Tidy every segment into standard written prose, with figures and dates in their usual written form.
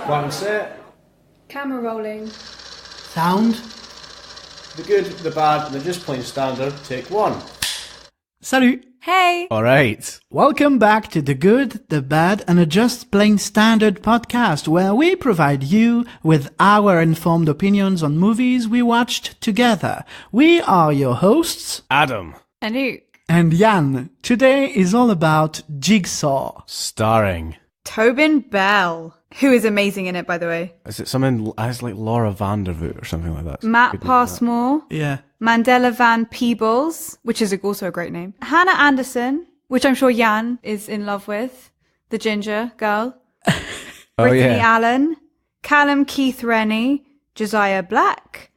One set. Camera rolling. Sound. The good, the bad, and the just plain standard. Take one. Salut. Hey! Alright. Welcome back to The Good, The Bad, and a Just Plain Standard podcast, where we provide you with our informed opinions on movies we watched together. We are your hosts, Adam. Anouk. and Yann. Today is all about Jigsaw. Starring. Tobin Bell, who is amazing in it, by the way. Is it something as like Laura Vandervoort or something like that? Matt Good name for Passmore. Yeah. Mandela Van Peebles, which is also a great name. Hannah Anderson, which I'm sure Yann is in love with. The ginger girl. Brittany Allen. Callum Keith Rennie. Josiah Black.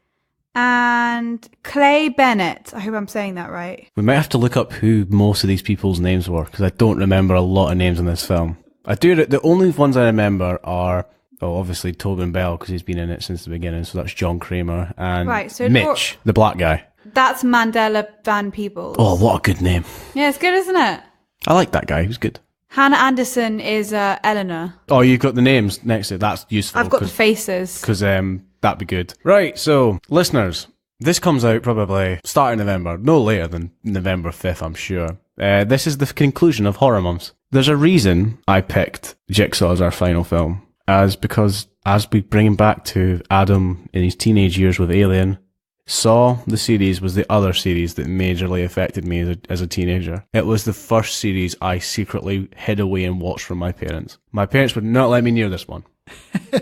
And Clay Bennett. I hope I'm saying that right. We might have to look up who most of these people's names were, because I don't remember a lot of names in this film. I do. The only ones I remember are, obviously Tobin Bell, because he's been in it since the beginning, so that's John Kramer, and Right, so Mitch, the black guy. That's Mandela Van Peebles. Oh, what a good name. Yeah, it's good, isn't it? I like that guy. He was good. Hannah Anderson is Eleanor. Oh, you've got the names next to it. That's useful. I've got the faces. Because that'd be good. Right, so, listeners, this comes out probably start of November, no later than November 5th, I'm sure. This is the conclusion of Horror Month. There's a reason I picked Jigsaw as our final film, because as we bring him back to Adam in his teenage years with Alien, Saw, the series, was the other series that majorly affected me as a teenager. It was the first series I secretly hid away and watched from my parents. My parents would not let me near this one.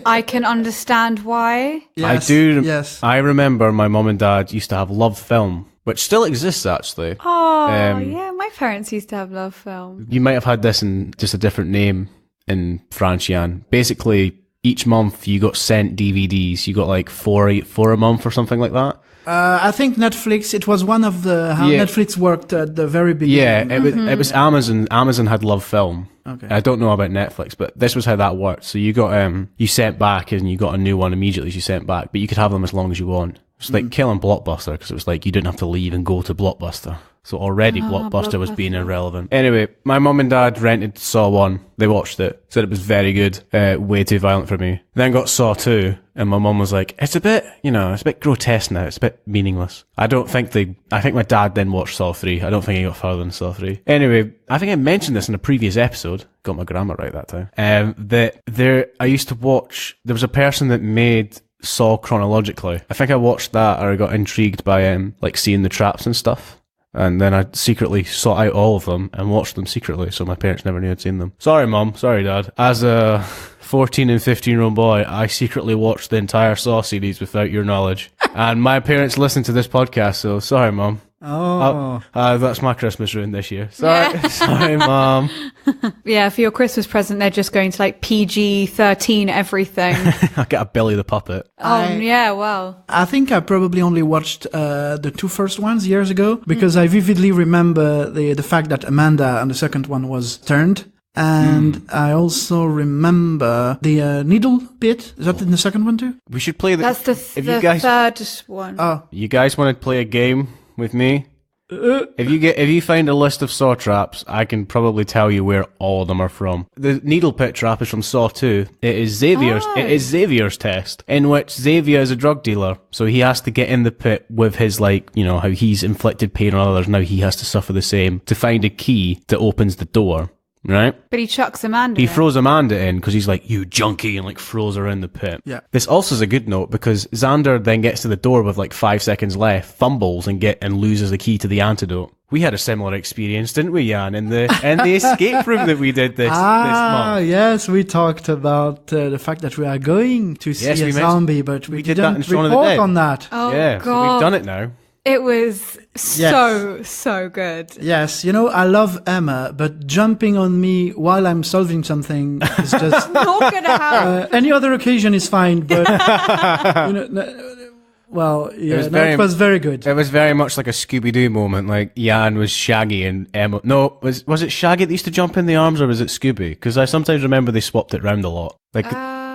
I can understand why. Yes, I do. Yes. I remember my mum and dad used to have Love Film, which still exists actually. Oh, yeah, my parents used to have Love Film. You might have had this in just a different name in France, Yann. Basically, each month you got sent DVDs. You got like four a month or something like that. I think Netflix, it was one of the, how Netflix worked at the very beginning. Yeah, it was Amazon. Amazon had Love Film. Okay. I don't know about Netflix, but this was how that worked. So you got, you sent back and you got a new one immediately as you sent back, but you could have them as long as you want. It's like killing Blockbuster, because it was like you didn't have to leave and go to Blockbuster. So already Blockbuster was being irrelevant. Anyway, my mum and dad rented Saw 1. They watched it. Said it was very good. Way too violent for me. Then got Saw 2. And my mum was like, it's a bit grotesque now. It's a bit meaningless. I think my dad then watched Saw 3. I don't think he got further than Saw 3. Anyway, I think I mentioned this in a previous episode. Got my grammar right that time. I used to watch, there was a person that made Saw chronologically. I think I watched that, or I got intrigued by like seeing the traps and stuff. And then I secretly sought out all of them and watched them secretly, so my parents never knew I'd seen them. Sorry, Mum. Sorry, Dad. As a 14 and 15-year-old boy, I secretly watched the entire Saw series without your knowledge. And my parents listen to this podcast, so sorry, Mum. Oh. That's my Christmas ruined this year. Sorry, sorry, Mum. Yeah, for your Christmas present, they're just going to like PG-13 everything. I get a Billy the Puppet. Yeah, well. I think I probably only watched the two first ones years ago, because I vividly remember the fact that Amanda on the second one was turned. And I also remember the needle bit. Is that in the second one too? We should play That's the third one. Oh. You guys want to play a game with me? If you find a list of Saw traps, I can probably tell you where all of them are from. The needle pit trap is from Saw 2. It is Xavier's test, in which Xavier is a drug dealer, so he has to get in the pit with his, like, you know, how he's inflicted pain on others, now he has to suffer the same to find a key that opens the door. Right? But he chucks Amanda He throws Amanda in because he's like, you junkie, and like throws her in the pit. Yeah. This also is a good note because Xander then gets to the door with like 5 seconds left, fumbles and loses the key to the antidote. We had a similar experience, didn't we, Yann, in the escape room that we did this month? Yes, we talked about the fact that we are going to see a zombie, but we did that in didn't Shaun of the report Dead. on that. Oh, yeah, God. so we've done it now. It was so good. Yes, you know, I love Emma, but jumping on me while I'm solving something is just... Not gonna happen. Any other occasion is fine, but... you know, well, yeah, it was very good. It was very much like a Scooby-Doo moment, like Yann was Shaggy and Emma... No, was it Shaggy that used to jump in the arms, or was it Scooby? Because I sometimes remember they swapped it round a lot. Like,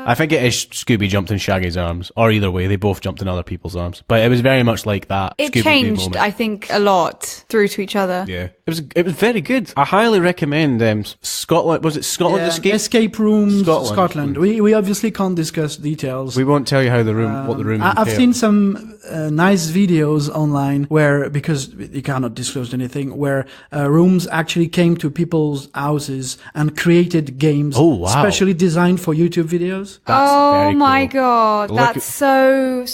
I think it is Scooby jumped in Shaggy's arms, or either way, they both jumped in other people's arms. But it was very much like that. It Scooby-Doo changed, moment. I think, a lot through to each other. Yeah, it was very good. I highly recommend Scotland. Was it Scotland Escape Room Scotland. We obviously can't discuss details. We won't tell you how what the room. I've seen some nice videos online where, because you cannot disclose anything, where rooms actually came to people's houses and created games, specially designed for YouTube videos. Oh my cool. God, that's so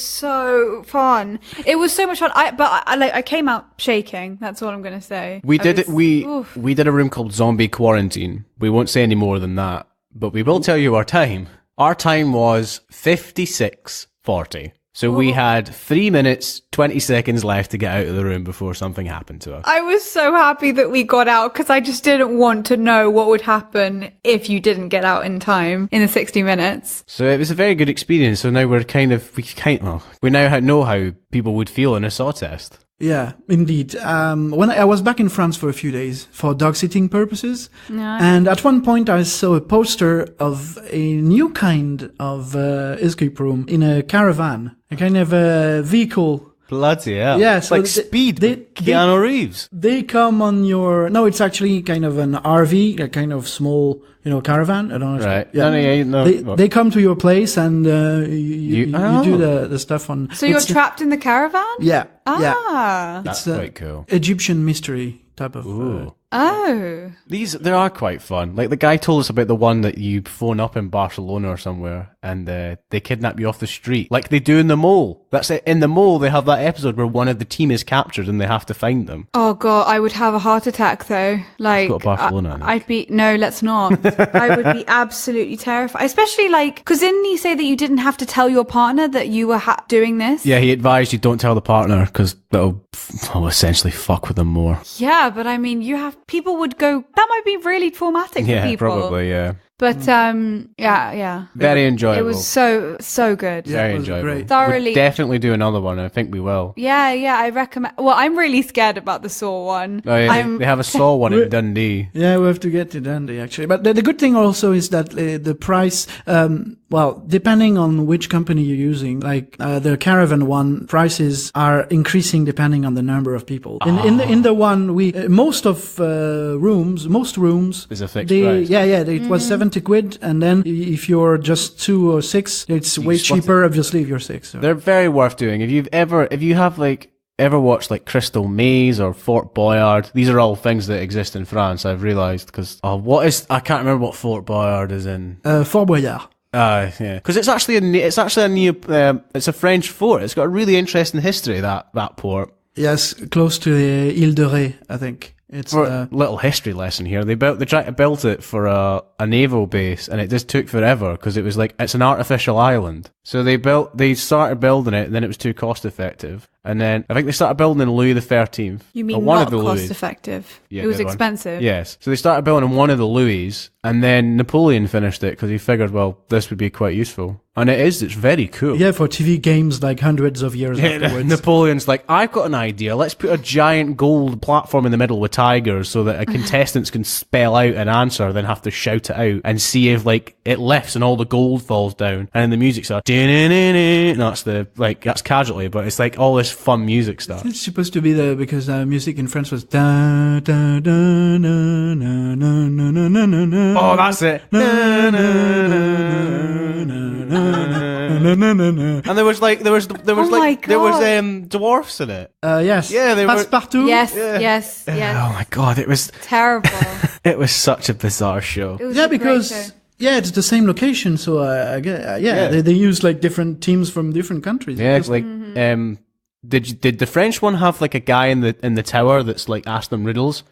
fun! It was so much fun. I came out shaking. That's all I'm gonna say. We did a room called Zombie Quarantine. We won't say any more than that, but we will tell you our time. Our time was 56:40. So we had 3 minutes, 20 seconds left to get out of the room before something happened to us. I was so happy that we got out because I just didn't want to know what would happen if you didn't get out in time in the 60 minutes. So it was a very good experience. So now we now know how people would feel in a saw test. Yeah, indeed. When I was back in France for a few days for dog sitting purposes, and at one point I saw a poster of a new kind of escape room in a caravan, a kind of vehicle. Bloody hell. Yeah, so like Speed, Keanu Reeves. They come on your... No, it's actually kind of an RV, a kind of small, caravan. I don't know. Right. Yeah. They come to your place and you do the stuff on... So you're trapped in the caravan? Yeah. Ah. That's quite cool. Egyptian mystery type of... They are quite fun. Like the guy told us about the one that you phone up in Barcelona or somewhere and they kidnap you off the street. Like they do in The Mole. That's it. In The Mole, they have that episode where one of the team is captured and they have to find them. Oh God, I would have a heart attack though. Like, let's go to Barcelona. No, let's not. I would be absolutely terrified. Especially because didn't you say that you didn't have to tell your partner that you were doing this? Yeah, he advised you don't tell the partner because that'll essentially fuck with them more. Yeah, but I mean, people would go, that might be really traumatic for people. Yeah, probably, yeah. But, yeah. Very enjoyable. It was so good. Very enjoyable. Great. Thoroughly. We'll definitely do another one. I think we will. Yeah, I recommend. Well, I'm really scared about the Saw one. Oh, yeah. They have a Saw one in Dundee. Yeah, we have to get to Dundee, actually. But the good thing also is that the price, depending on which company you're using, like the Caravan one, prices are increasing depending on the number of people. In the one most rooms is a fixed price. It was 70 quid, and then if you're just 2 or 6, it's way cheaper, obviously, if you're 6. So. They're very worth doing. If you have ever watched like Crystal Maze or Fort Boyard, these are all things that exist in France, I've realised, because I can't remember what Fort Boyard is in. Fort Boyard. Yeah, because it's actually it's a French fort. It's got a really interesting history, that port. Yes, close to the Ile de Ré, I think. It's a little history lesson here. They tried to build it for a naval base, and it just took forever because it was it's an artificial island. So they started building it, and then it was too cost effective. And then I think they started building in Louis XIII. You mean one not of the cost Louis. effective? Yeah, it was good one. expensive. Yes. So they started building in one of the Louis, and then Napoleon finished it because he figured, well, this would be quite useful. And it's very cool. Yeah, for TV games like hundreds of years afterwards. Napoleon's like, I've got an idea. Let's put a giant gold platform in the middle with tigers so that contestants can spell out an answer, then have to shout it out and see if it lifts and all the gold falls down. And then the music starts. That's Casualty, but it's like all this fun music stuff. It's supposed to be because music in French was da da da na na na na na na na. Oh, that's it. Na, na, na, na, and there was dwarfs in it. Yes. Yeah, they Passepartout. Yes. Oh my God, it was terrible. It was such a bizarre show. Because it's the same location, so they use different teams from different countries. Yeah, did the French one have a guy in the tower that's asked them riddles?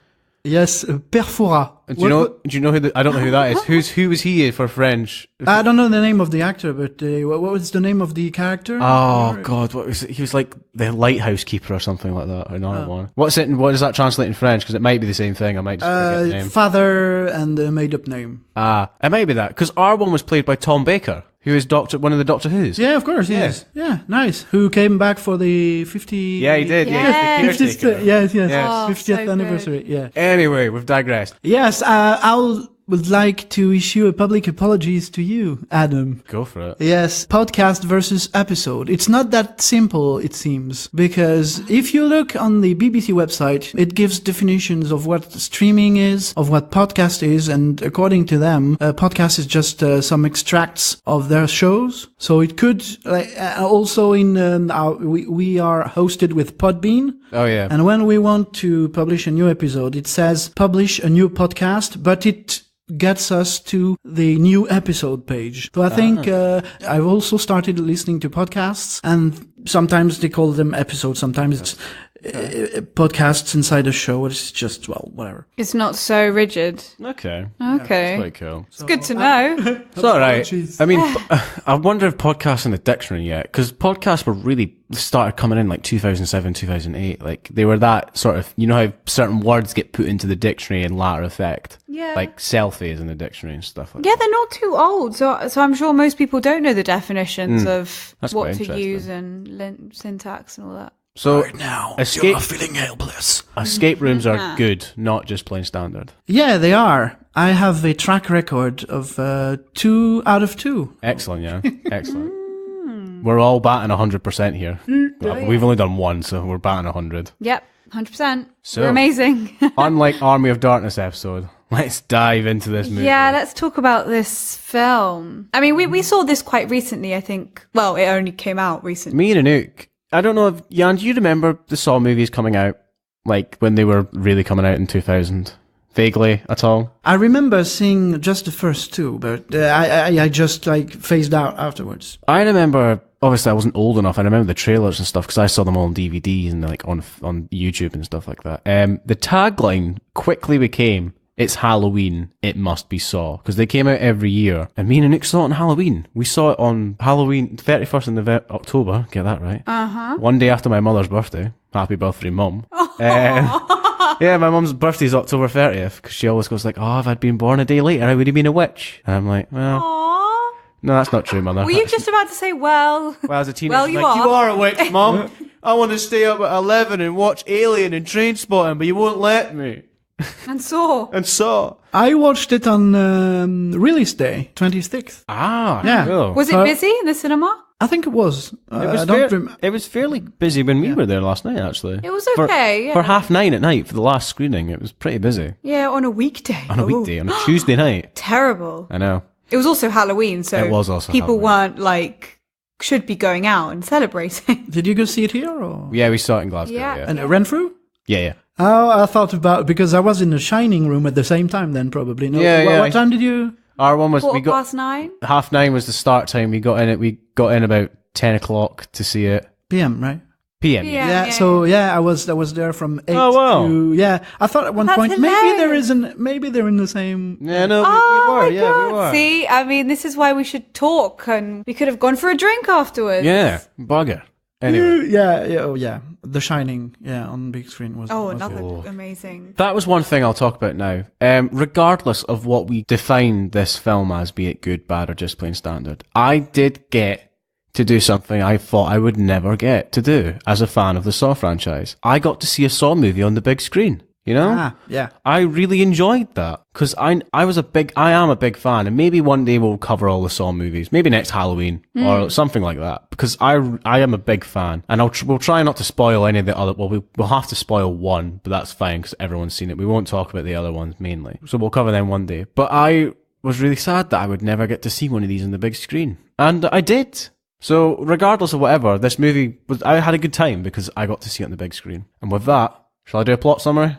Yes, Perfora. Do you know who? I don't know who that is. Who was he for French? I don't know the name of the actor, but what was the name of the character? Oh God, what was it? He was like the lighthouse keeper or something like that. Another one. What does that translate in French? Because it might be the same thing. I might just forget the name. Father and a made-up name. It might be that because our one was played by Tom Baker, who is one of the Doctor Who's. Yeah, of course, yes. Yeah, nice. Who came back for the 50... Yeah, he did. Yes. Yes. Oh, 50th so anniversary, yeah. Anyway, we've digressed. Yes, I'll would like to issue a public apologies to you, Adam. Go for it. Yes, podcast versus episode. It's not that simple, it seems, because if you look on the BBC website, it gives definitions of what streaming is, of what podcast is, and according to them, a podcast is just some extracts of their shows. So it could, also we are hosted with Podbean. Oh, yeah. And when we want to publish a new episode, it says publish a new podcast, but it gets us to the new episode page. So I think I've also started listening to podcasts, and sometimes they call them episodes, sometimes it's podcasts inside a show. It's just, well, whatever. It's not so rigid. Okay. Okay. Quite cool. It's good to know. It's all right. I mean, I wonder if podcasts in the dictionary yet, because podcasts were really started coming in like 2007, 2008. Like they were that sort of, you know how certain words get put into the dictionary in latter effect. Yeah. Like selfies in the dictionary and stuff like Yeah, that. they're not too old, so I'm sure most people don't know the definitions of That's what quite to interesting. use and syntax and all that. So Right now, escape- you're feeling helpless. escape rooms are good, not just plain standard. Yeah, they are. I have a track record of 2 out of 2. Excellent, yeah. Excellent. We're all batting 100% here. Well, we've only done one, so we're batting 100. Yep, 100%. So- We're amazing. Unlike Army of Darkness episode, let's dive into this movie. Yeah, let's talk about this film. I mean, we saw this quite recently, I think. Well, it only came out recently. Me and Anouk, I don't know if, Yann, do you remember the Saw movies coming out, like when they were really coming out in 2000? Vaguely at all? I remember seeing just the first 2, but I just phased out afterwards. I remember, obviously I wasn't old enough, I remember the trailers and stuff, because I saw them all on DVDs and like on YouTube and stuff like that. The tagline quickly became, it's Halloween, it must be Saw, because they came out every year, and me and Anouk saw it on Halloween. We saw it on Halloween, 31st of October, get that right. One day after my mother's birthday. Happy birthday, Mum. Yeah, my mum's birthday's October 30th, because she always goes like, oh, if I'd been born a day later, I would have been a witch. And I'm like, well, Aww. no, that's not true, Mother. Were you just about to say, well... Well, as a teenager, Well, you like, are. you are a witch, Mum. I want to stay up at 11 and watch Alien and Trainspotting, but you won't let me. And Saw. And Saw. I watched it on release day, 26th. Ah, Yeah. cool. Was it So- busy in the cinema? I think it was. It was fairly busy when we were there last night, actually. It was okay, yeah. For 9:30 at night, for the last screening, it was pretty busy. Yeah, on a weekday. On a weekday, on a Tuesday night. Terrible. I know. It was also Halloween, so It was also people Halloween. weren't should be going out and celebrating. Did you go see it here or? Yeah, we saw it in Glasgow, Yeah. yeah. And Renfrew? Yeah. Oh, I thought about, because I was in the Shining room at the same time then probably. No, Yeah. What time did you? Our one was, we got, 9:15. 9:30 was the start time. We got in about 10 o'clock to see it. PM, right? PM. Yeah. I was there from 8 Oh, wow. to, yeah. I thought at one That's point, hilarious. maybe they're in the same. Yeah, no, Oh we my were. God. We were. See, I mean, this is why we should talk, and we could have gone for a drink afterwards. Yeah, bugger. Anyway. Yeah. The Shining, on big screen was. Oh, was another good. amazing. That was one thing I'll talk about now. Regardless of what we define this film as, be it good, bad, or just plain standard, I did get to do something I thought I would never get to do as a fan of the Saw franchise. I got to see a Saw movie on the big screen. You know? Yeah. I really enjoyed that because I am a big fan, and maybe one day we'll cover all the Saw movies, maybe next Halloween or something like that, because I am a big fan, and we'll try not to spoil any of the other. Well, we'll have to spoil one, but that's fine because everyone's seen it. We won't talk about the other ones mainly, so we'll cover them one day. But I was really sad that I would never get to see one of these on the big screen, and I did. So regardless of whatever, this movie I had a good time because I got to see it on the big screen. And with that, shall I do a plot summary?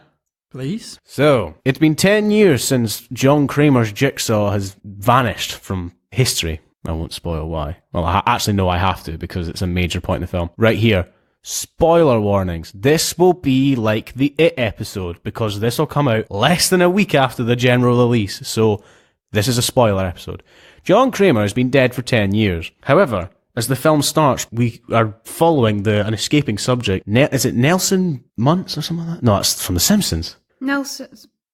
Please. So, it's been 10 years since John Kramer's Jigsaw has vanished from history. I won't spoil why. Well, I have to, because it's a major point in the film. Right here. Spoiler warnings. This will be like the It episode, because this will come out less than a week after the general release. So, this is a spoiler episode. John Kramer has been dead for 10 years. However, as the film starts, we are following an escaping subject. Is it Nelson Muntz or something like that? No, it's from The Simpsons. Nelson.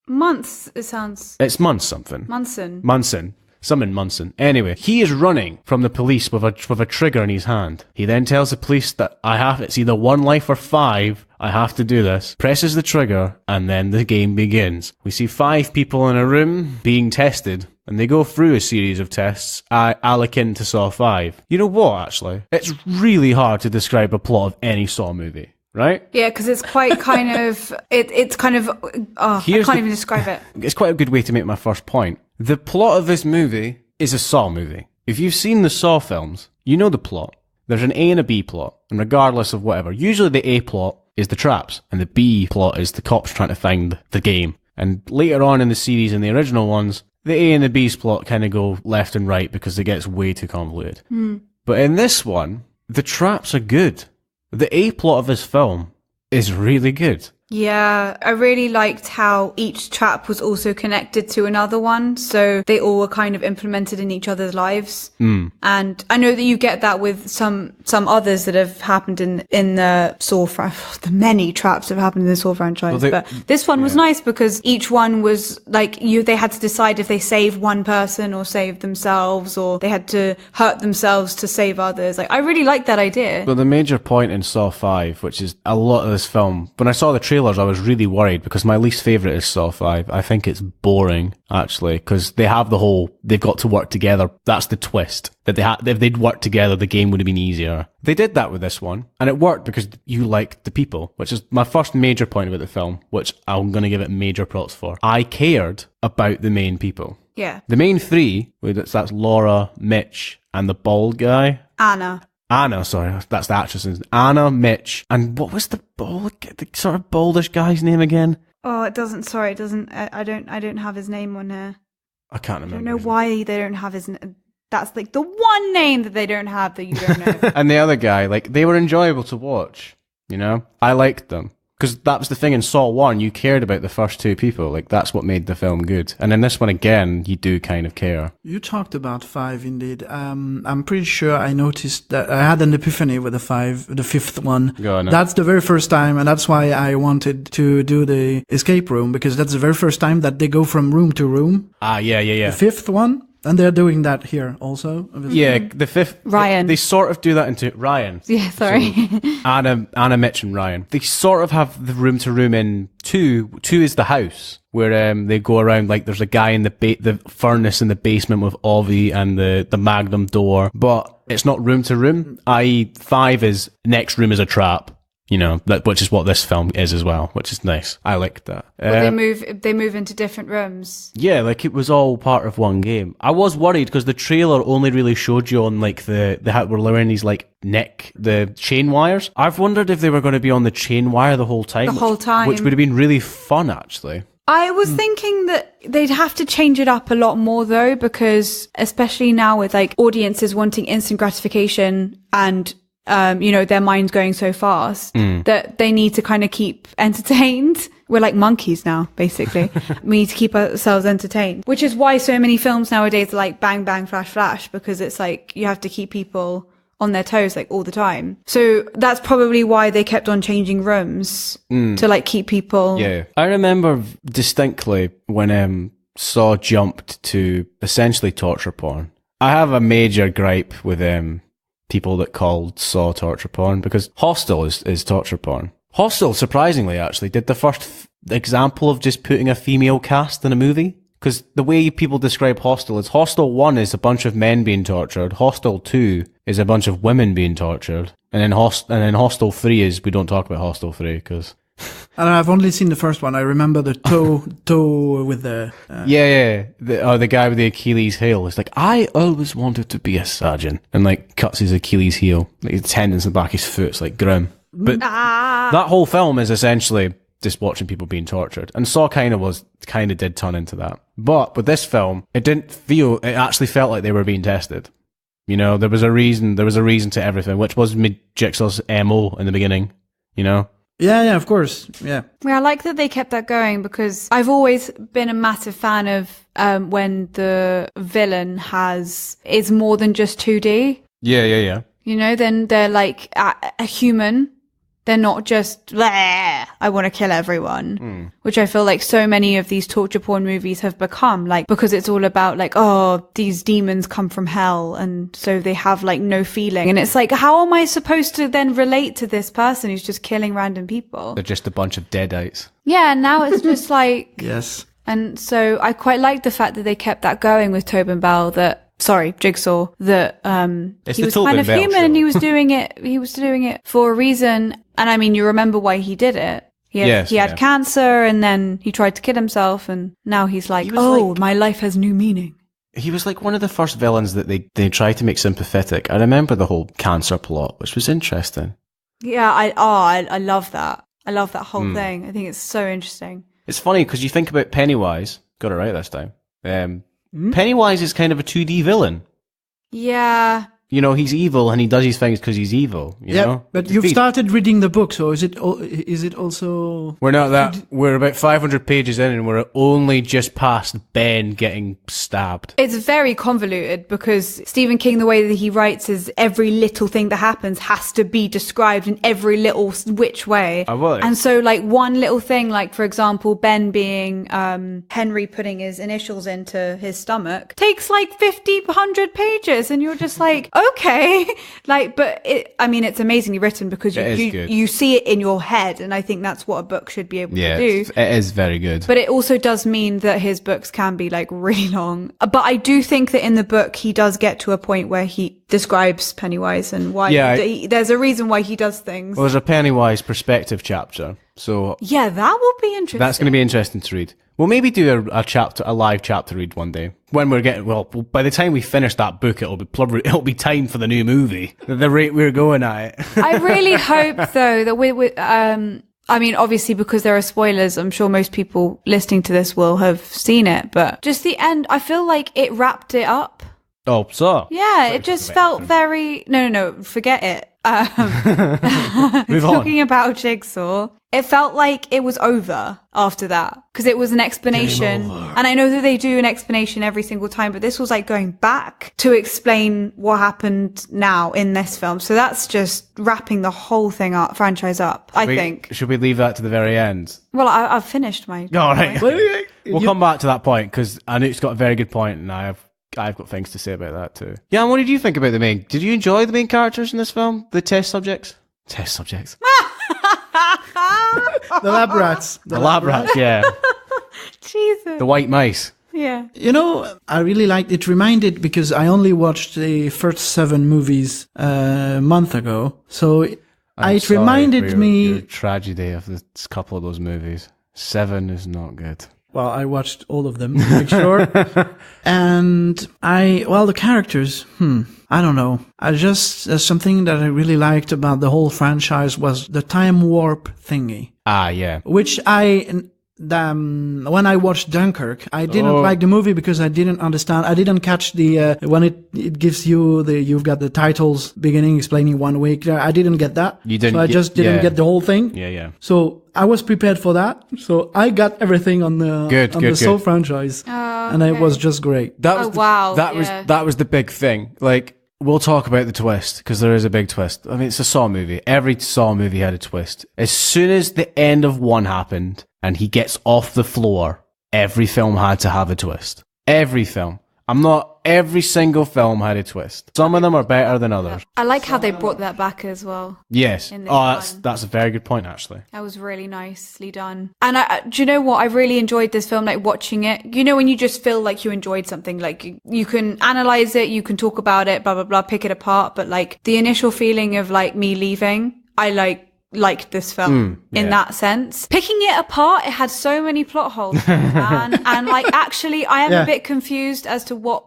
Months, it sounds. It's Munson something. Munson. Munson. Summon Munson. Anyway, he is running from the police with a trigger in his hand. He then tells the police that it's either 1 life or 5. I have to do this. Presses the trigger, and then the game begins. We see 5 people in a room being tested, and they go through a series of tests, akin to Saw 5. You know what, actually? It's really hard to describe a plot of any Saw movie, right? Yeah, because it's quite kind of, it's kind of, I can't even describe it. It's quite a good way to make my first point. The plot of this movie is a Saw movie. If you've seen the Saw films, you know the plot. There's an A and a B plot, and regardless of whatever, usually the A plot is the traps, and the B plot is the cops trying to find the game. And later on in the series, in the original ones, the A and the B's plot kind of go left and right because it gets way too convoluted. But in this one, the traps are good. The A plot of this film is really good. Yeah, I really liked how each trap was also connected to another one, so they all were kind of implemented in each other's lives. And I know that you get that with some others that have happened in the Saw franchise. The many traps have happened in the Saw franchise, but this one was nice because each one was like they had to decide if they save one person or save themselves, or they had to hurt themselves to save others. Like, I really liked that idea. But the major point in Saw 5, which is a lot of this film, when I saw the trailers, I was really worried because my least favourite is Saw 5. I think it's boring, actually, because they have they've got to work together. That's the twist. That if they'd worked together, the game would have been easier. They did that with this one, and it worked because you liked the people, which is my first major point about the film, which I'm going to give it major props for. I cared about the main people. Yeah. The main 3, that's Laura, Mitch, and the bald guy. Anna, sorry, that's the actress. Anna, Mitch, and what was the sort of baldish guy's name again? Oh, it doesn't. I don't have his name on here. I can't remember. I don't know why they don't have his. That's like the one name that they don't have that you don't know. And the other guy, they were enjoyable to watch. You know, I liked them. Because that was the thing in Saw 1, you cared about the first 2 people. That's what made the film good. And in this one, again, you do kind of care. You talked about 5, indeed. I'm pretty sure I noticed that I had an epiphany with the 5th one. Go on. That's the very first time, and that's why I wanted to do the escape room, because that's the very first time that they go from room to room. Yeah. The 5th one. And they're doing that here also. Obviously. Yeah, the 5th. Ryan. They sort of do that into Ryan. Yeah, sorry. So Anna, Mitch, and Ryan. They sort of have the room to room in 2. 2 is the house where they go around. There's a guy in the furnace in the basement with Ovi and the Magnum door, but it's not room to room. I.e., 5 is next room is a trap. You know, which is what this film is as well, which is nice. I liked that. Well, they move into different rooms. Yeah, it was all part of one game. I was worried because the trailer only really showed you on the we're wearing these the chain wires. I've wondered if they were going to be on the chain wire the whole time. Which would have been really fun, actually. I was thinking that they'd have to change it up a lot more though, because especially now with audiences wanting instant gratification and their mind's going so fast that they need to kind of keep entertained. We're like monkeys now, basically. We need to keep ourselves entertained, which is why so many films nowadays are like bang, bang, flash, flash, because it's you have to keep people on their toes all the time. So that's probably why they kept on changing rooms to keep people. Yeah. I remember distinctly when Saw jumped to essentially torture porn. I have a major gripe with people that called Saw torture porn, because Hostel is torture porn. Hostel, surprisingly, actually, did the first example of just putting a female cast in a movie. Because the way people describe Hostel is Hostel 1 is a bunch of men being tortured, Hostel 2 is a bunch of women being tortured, and then Hostel 3 is, we don't talk about Hostel 3, because... And I've only seen the first one. I remember the toe with the... The guy with the Achilles heel. It's I always wanted to be a surgeon. And cuts his Achilles heel. His tendons in the back of his foot. It's grim. But that whole film is essentially just watching people being tortured. And Saw kind of did turn into that. But with this film, it actually felt like they were being tested. You know, there was a reason to everything, which was Jigsaw's MO in the beginning, you know? Yeah, of course. Yeah. I like that they kept that going, because I've always been a massive fan of when the villain is more than just 2D. Yeah. You know, then they're a human They're not just, "Bleh, I want to kill everyone," which I feel like so many of these torture porn movies have become, like, because it's all about like, oh, these demons come from hell, and so they have like no feeling. And it's like, how am I supposed to then relate to this person who's just killing random people? They're just a bunch of deadites. Yeah, and now it's just like... Yes. And so I quite like the fact that they kept that going with Tobin Bell, Jigsaw, that he was kind of human and he was doing it for a reason. And I mean, you remember why he did it. He had cancer, and then he tried to kill himself, and now he's like, my life has new meaning. He was like one of the first villains that they tried to make sympathetic. I remember the whole cancer plot, which was interesting. Yeah, I love that. I love that whole thing. I think it's so interesting. It's funny because you think about Pennywise. Got it right this time. Pennywise is kind of a 2D villain. Yeah. You know, he's evil and he does these things because he's evil. You know? But you've started reading the book, so is it also... We're not that... We're about 500 pages in and we're only just past Ben getting stabbed. It's very convoluted because Stephen King, the way that he writes is every little thing that happens has to be described in every little which way. And so, like, one little thing, like, for example, Ben being Henry putting his initials into his stomach, takes like 100 pages, and you're just like... Okay, like, but it's amazingly written because you see it in your head, and I think that's what a book should be able to do. It is very good. But it also does mean that his books can be like really long. But I do think that in the book he does get to a point where he describes Pennywise and why. Yeah, there's a reason why he does things. Well, there's a Pennywise perspective chapter, so yeah, that will be interesting. That's going to be interesting to read. We'll maybe do a live chapter read one day when we're getting, by the time we finish that book, it'll be time for the new movie. The rate we're going at it. I really hope though that I mean, obviously because there are spoilers, I'm sure most people listening to this will have seen it, but just the end, I feel like it wrapped it up. Oh, so? Yeah, it just felt very, no, forget it. Move on. Talking about Jigsaw, it felt like it was over after that because it was an explanation, and I know that they do an explanation every single time, but this was like going back to explain what happened now in this film. So that's just wrapping the whole thing up, franchise up. I think. Should we leave that to the very end? Well, I've finished my. All right. We'll come back to that point because Anouk's got a very good point, and I've got things to say about that too. Yeah, and what did you think about did you enjoy the main characters in this film? The test subjects? Test subjects. The lab rats. The lab rats, yeah. Jesus. The white mice. Yeah. You know, I really liked it. Reminded because I only watched the first 7 movies a month ago. So it reminded me... Your tragedy of this couple of those movies. 7 is not good. Well, I watched all of them to make sure. And the characters, I don't know. Something that I really liked about the whole franchise was the time warp thingy. Ah, yeah. Which when I watched Dunkirk, I didn't like the movie because I didn't understand. I didn't catch when it gives you you've got the titles beginning explaining 1 week. I didn't get that. You didn't. So I just didn't get the whole thing. Yeah. So I was prepared for that. So I got everything on the Soul franchise. And it was just great. That was the big thing. Like, we'll talk about the twist, because there is a big twist. I mean, it's a Saw movie. Every Saw movie had a twist. As soon as the end of one happened, and he gets off the floor, every film had to have a twist. Every film. Every single film had a twist. Some of them are better than others. I like how they brought that back as well. Yes. That's a very good point, actually. That was really nicely done. And do you know what? I really enjoyed this film, like watching it. You know, when you just feel like you enjoyed something, like you can analyze it, you can talk about it, blah, blah, blah, pick it apart. But like the initial feeling of like me leaving, I liked this film in that sense. Picking it apart, it had so many plot holes, and like actually I am a bit confused as to what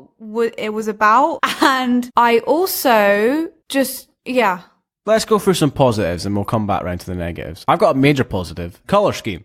it was about, and I also let's go through some positives and we'll come back around to the negatives. I've got a major positive. Colour scheme.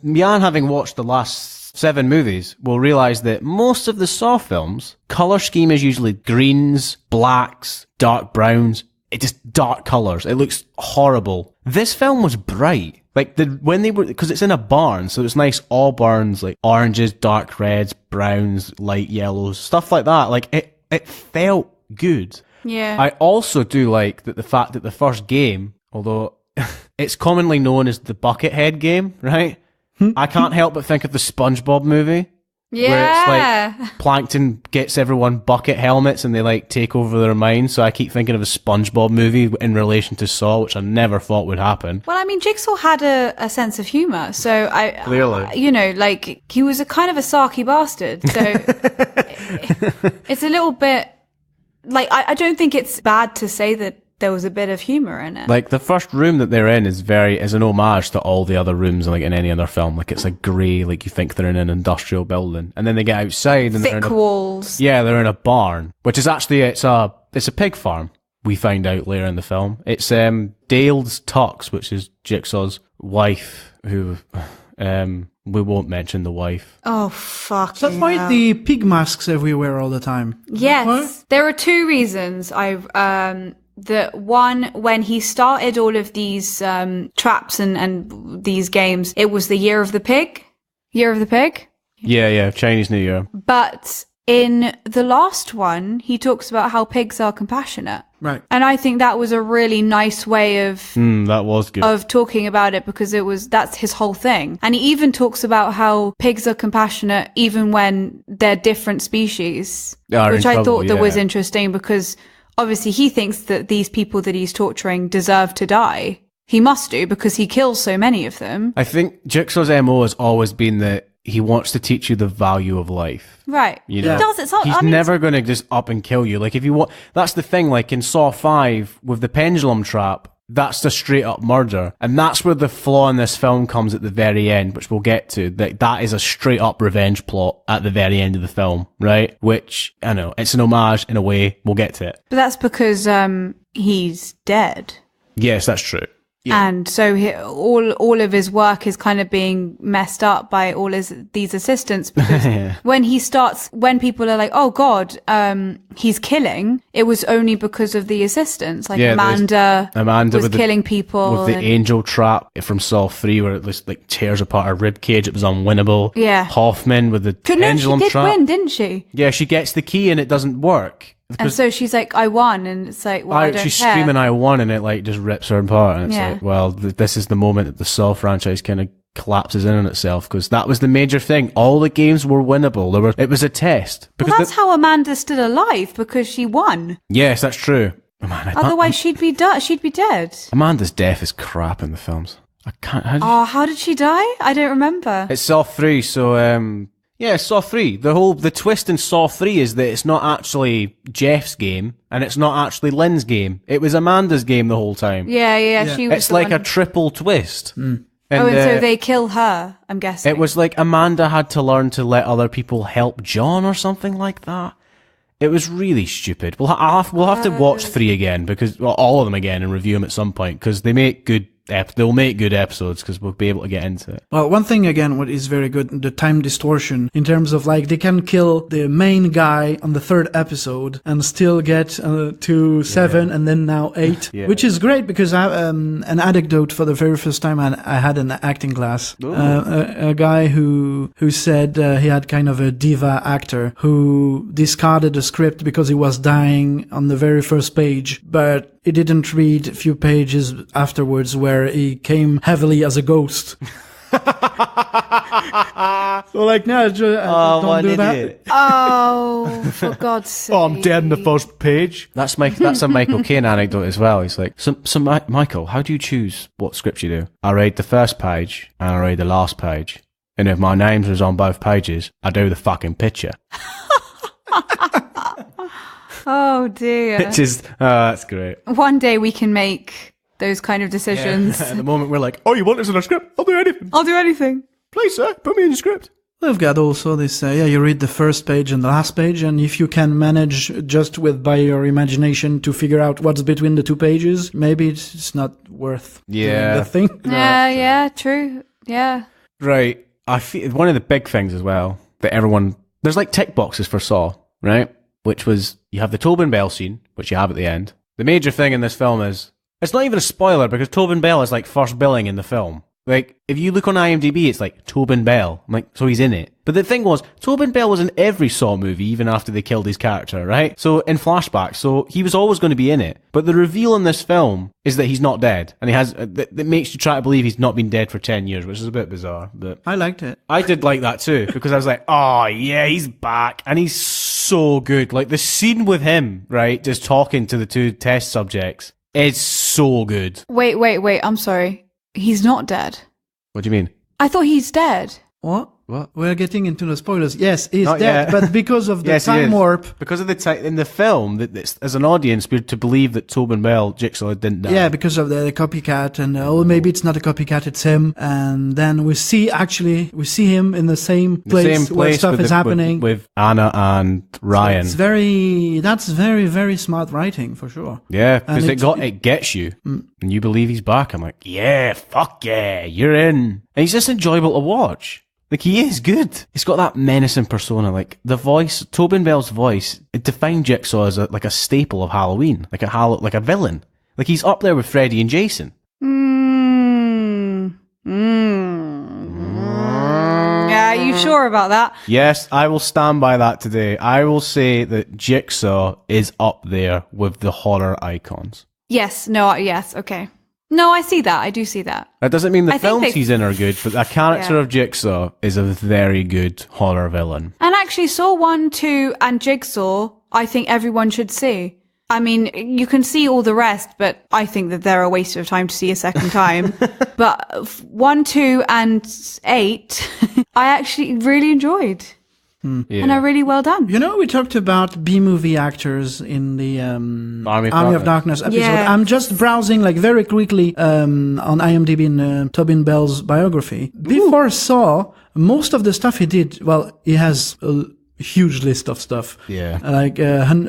Yann, having watched the last 7 movies, will realise that most of the Saw films, colour scheme is usually greens, blacks, dark browns. It just dark colours. It looks horrible. This film was bright. Like because it's in a barn, so it's nice all barns, like oranges, dark reds, browns, light yellows, stuff like that. Like it felt good. Yeah. I also do like that the fact that the first game, although It's commonly known as the Buckethead game, right? I can't help but think of the SpongeBob movie. Yeah. Where it's like Plankton gets everyone bucket helmets and they like take over their minds. So I keep thinking of a SpongeBob movie in relation to Saw, which I never thought would happen. Well, I mean, Jigsaw had a sense of humor, so Clearly. you know, like he was a kind of a sarky bastard. So it's a little bit like I don't think it's bad to say that there was a bit of humor in it. Like the first room that they're in is an homage to all the other rooms like in any other film. Like it's a grey, like you think they're in an industrial building, and then they get outside and thick they're in walls. Yeah, they're in a barn, which is actually it's a pig farm. We find out later in the film. It's Dale's Tux, which is Jigsaw's wife, who we won't mention the wife. Oh fuck! Is that why the pig masks everywhere all the time? Yes, there are two reasons. The one, when he started all of these traps and these games, it was the Year of the Pig. Year of the Pig? Yeah, Chinese New Year. But in the last one, he talks about how pigs are compassionate. Right. And I think that was a really nice way of that was good. Of talking about it, because that's his whole thing. And he even talks about how pigs are compassionate even when they're different species, which I thought that was interesting, because obviously he thinks that these people that he's torturing deserve to die. He must do, because he kills so many of them. I think Jigsaw's MO has always been that he wants to teach you the value of life. Right. You know? He does. It's not, He's never going to just up and kill you. Like if you want, that's the thing, like in Saw 5 with the pendulum trap, that's the straight up murder. And that's where the flaw in this film comes at the very end, which we'll get to. That is a straight up revenge plot at the very end of the film, right? Which, I know, it's an homage in a way. We'll get to it. But that's because he's dead. Yes, that's true. Yeah. And so all of his work is kind of being messed up by all these assistants, because when people are like, oh God, he's killing, it was only because of the assistants. Like Amanda was killing people. With the angel trap from Saw 3 where it just like tears apart her rib cage, it was unwinnable. Yeah. Hoffman with the pendulum trap. She did win, didn't she? Yeah, she gets the key and it doesn't work. And so she's like, I won, and it's like, well, I don't she's care. screaming, I won, and it like just rips her apart, and it's like, well, this is the moment that the Saw franchise kind of collapses in on itself, because that was the major thing. All the games were winnable. It was a test. Well, that's how Amanda's still alive, because she won. Yes, that's true. Otherwise, she'd be dead. Amanda's death is crap in the films. I can't. How did she die? I don't remember. It's Saw 3, so yeah, Saw 3. The twist in Saw 3 is that it's not actually Jeff's game, and it's not actually Lynn's game. It was Amanda's game the whole time. Yeah. She was it's like a triple twist. Mm. And so they kill her, I'm guessing. It was like Amanda had to learn to let other people help John or something like that. It was really stupid. We'll have to watch 3 again, because all of them again, and review them at some point, because they make good. They'll make good episodes, because we'll be able to get into it. Well, one thing again, what is very good, the time distortion, in terms of like they can kill the main guy on the 3rd episode and still get to 7 and then now 8, which is great, because I an anecdote for the very first time I had an acting class. A guy who said he had kind of a diva actor who discarded the script because he was dying on the very first page, but he didn't read a few pages afterwards where he came heavily as a ghost. So like, no, don't do that. Oh, for God's sake. Oh, I'm dead in the first page. That's a Michael Caine anecdote as well. He's like, so Michael, how do you choose what script you do? I read the first page and I read the last page. And if my name was on both pages, I do the fucking picture. Oh dear. Which is, that's great. One day we can make those kind of decisions. Yeah. At the moment we're like, oh, you want this in a script? I'll do anything. Please, sir, put me in the script. We've got also this, you read the first page and the last page, and if you can manage just by your imagination to figure out what's between the 2 pages, maybe it's not worth doing the thing. Yeah, true. Yeah. Right. I feel one of the big things as well that there's like tick boxes for Saw, right? Which was, you have the Tobin Bell scene, which you have at the end. The major thing in this film is, it's not even a spoiler, because Tobin Bell is like first billing in the film. Like, if you look on IMDb, it's like Tobin Bell. I'm like, so he's in it. But the thing was, Tobin Bell was in every Saw movie, even after they killed his character, right? So, in flashbacks, so he was always going to be in it. But the reveal in this film is that he's not dead. And that makes you try to believe he's not been dead for 10 years, which is a bit bizarre. But I liked it. I did like that too, because I was like, oh yeah, he's back. And he's so good. Like, the scene with him, right, just talking to the two test subjects is so good. Wait, I'm sorry. He's not dead. What do you mean? I thought he's dead. What? What? We're getting into the spoilers. Yes, he's Not dead, yet. but because of the Yes, he time is. warp. Because of the time in the film, as an audience, we're to believe that Tobin Bell, Jigsaw, didn't die. Yeah, because of the copycat, and maybe it's not a copycat, it's him. And then we see him in the same place where stuff is happening with Anna and Ryan. So that's very, very smart writing for sure. Yeah, because it gets you, and you believe he's back. I'm like, yeah, fuck yeah, you're in, and he's just enjoyable to watch. Like, he is good. He's got that menacing persona. Like, the voice, Tobin Bell's voice, it defined Jigsaw as a staple of Halloween, like a villain. Like, he's up there with Freddy and Jason. Yeah, are you sure about that? Yes, I will stand by that today. I will say that Jigsaw is up there with the horror icons. Yes, okay. No, I see that. I do see that. That doesn't mean the I think films they- he's in are good, but the character of Jigsaw is a very good horror villain. And actually, Saw 1, 2, and Jigsaw, I think everyone should see. I mean, you can see all the rest, but I think that they're a waste of time to see a second time. But 1, 2, and 8, I actually really enjoyed. Yeah. And are really well done. You know, we talked about B-movie actors in the Army of Darkness episode. Yeah. I'm just browsing like very quickly on IMDb in Tobin Bell's biography. Before Saw, most of the stuff he did, well, he has a huge list of stuff. Yeah. Like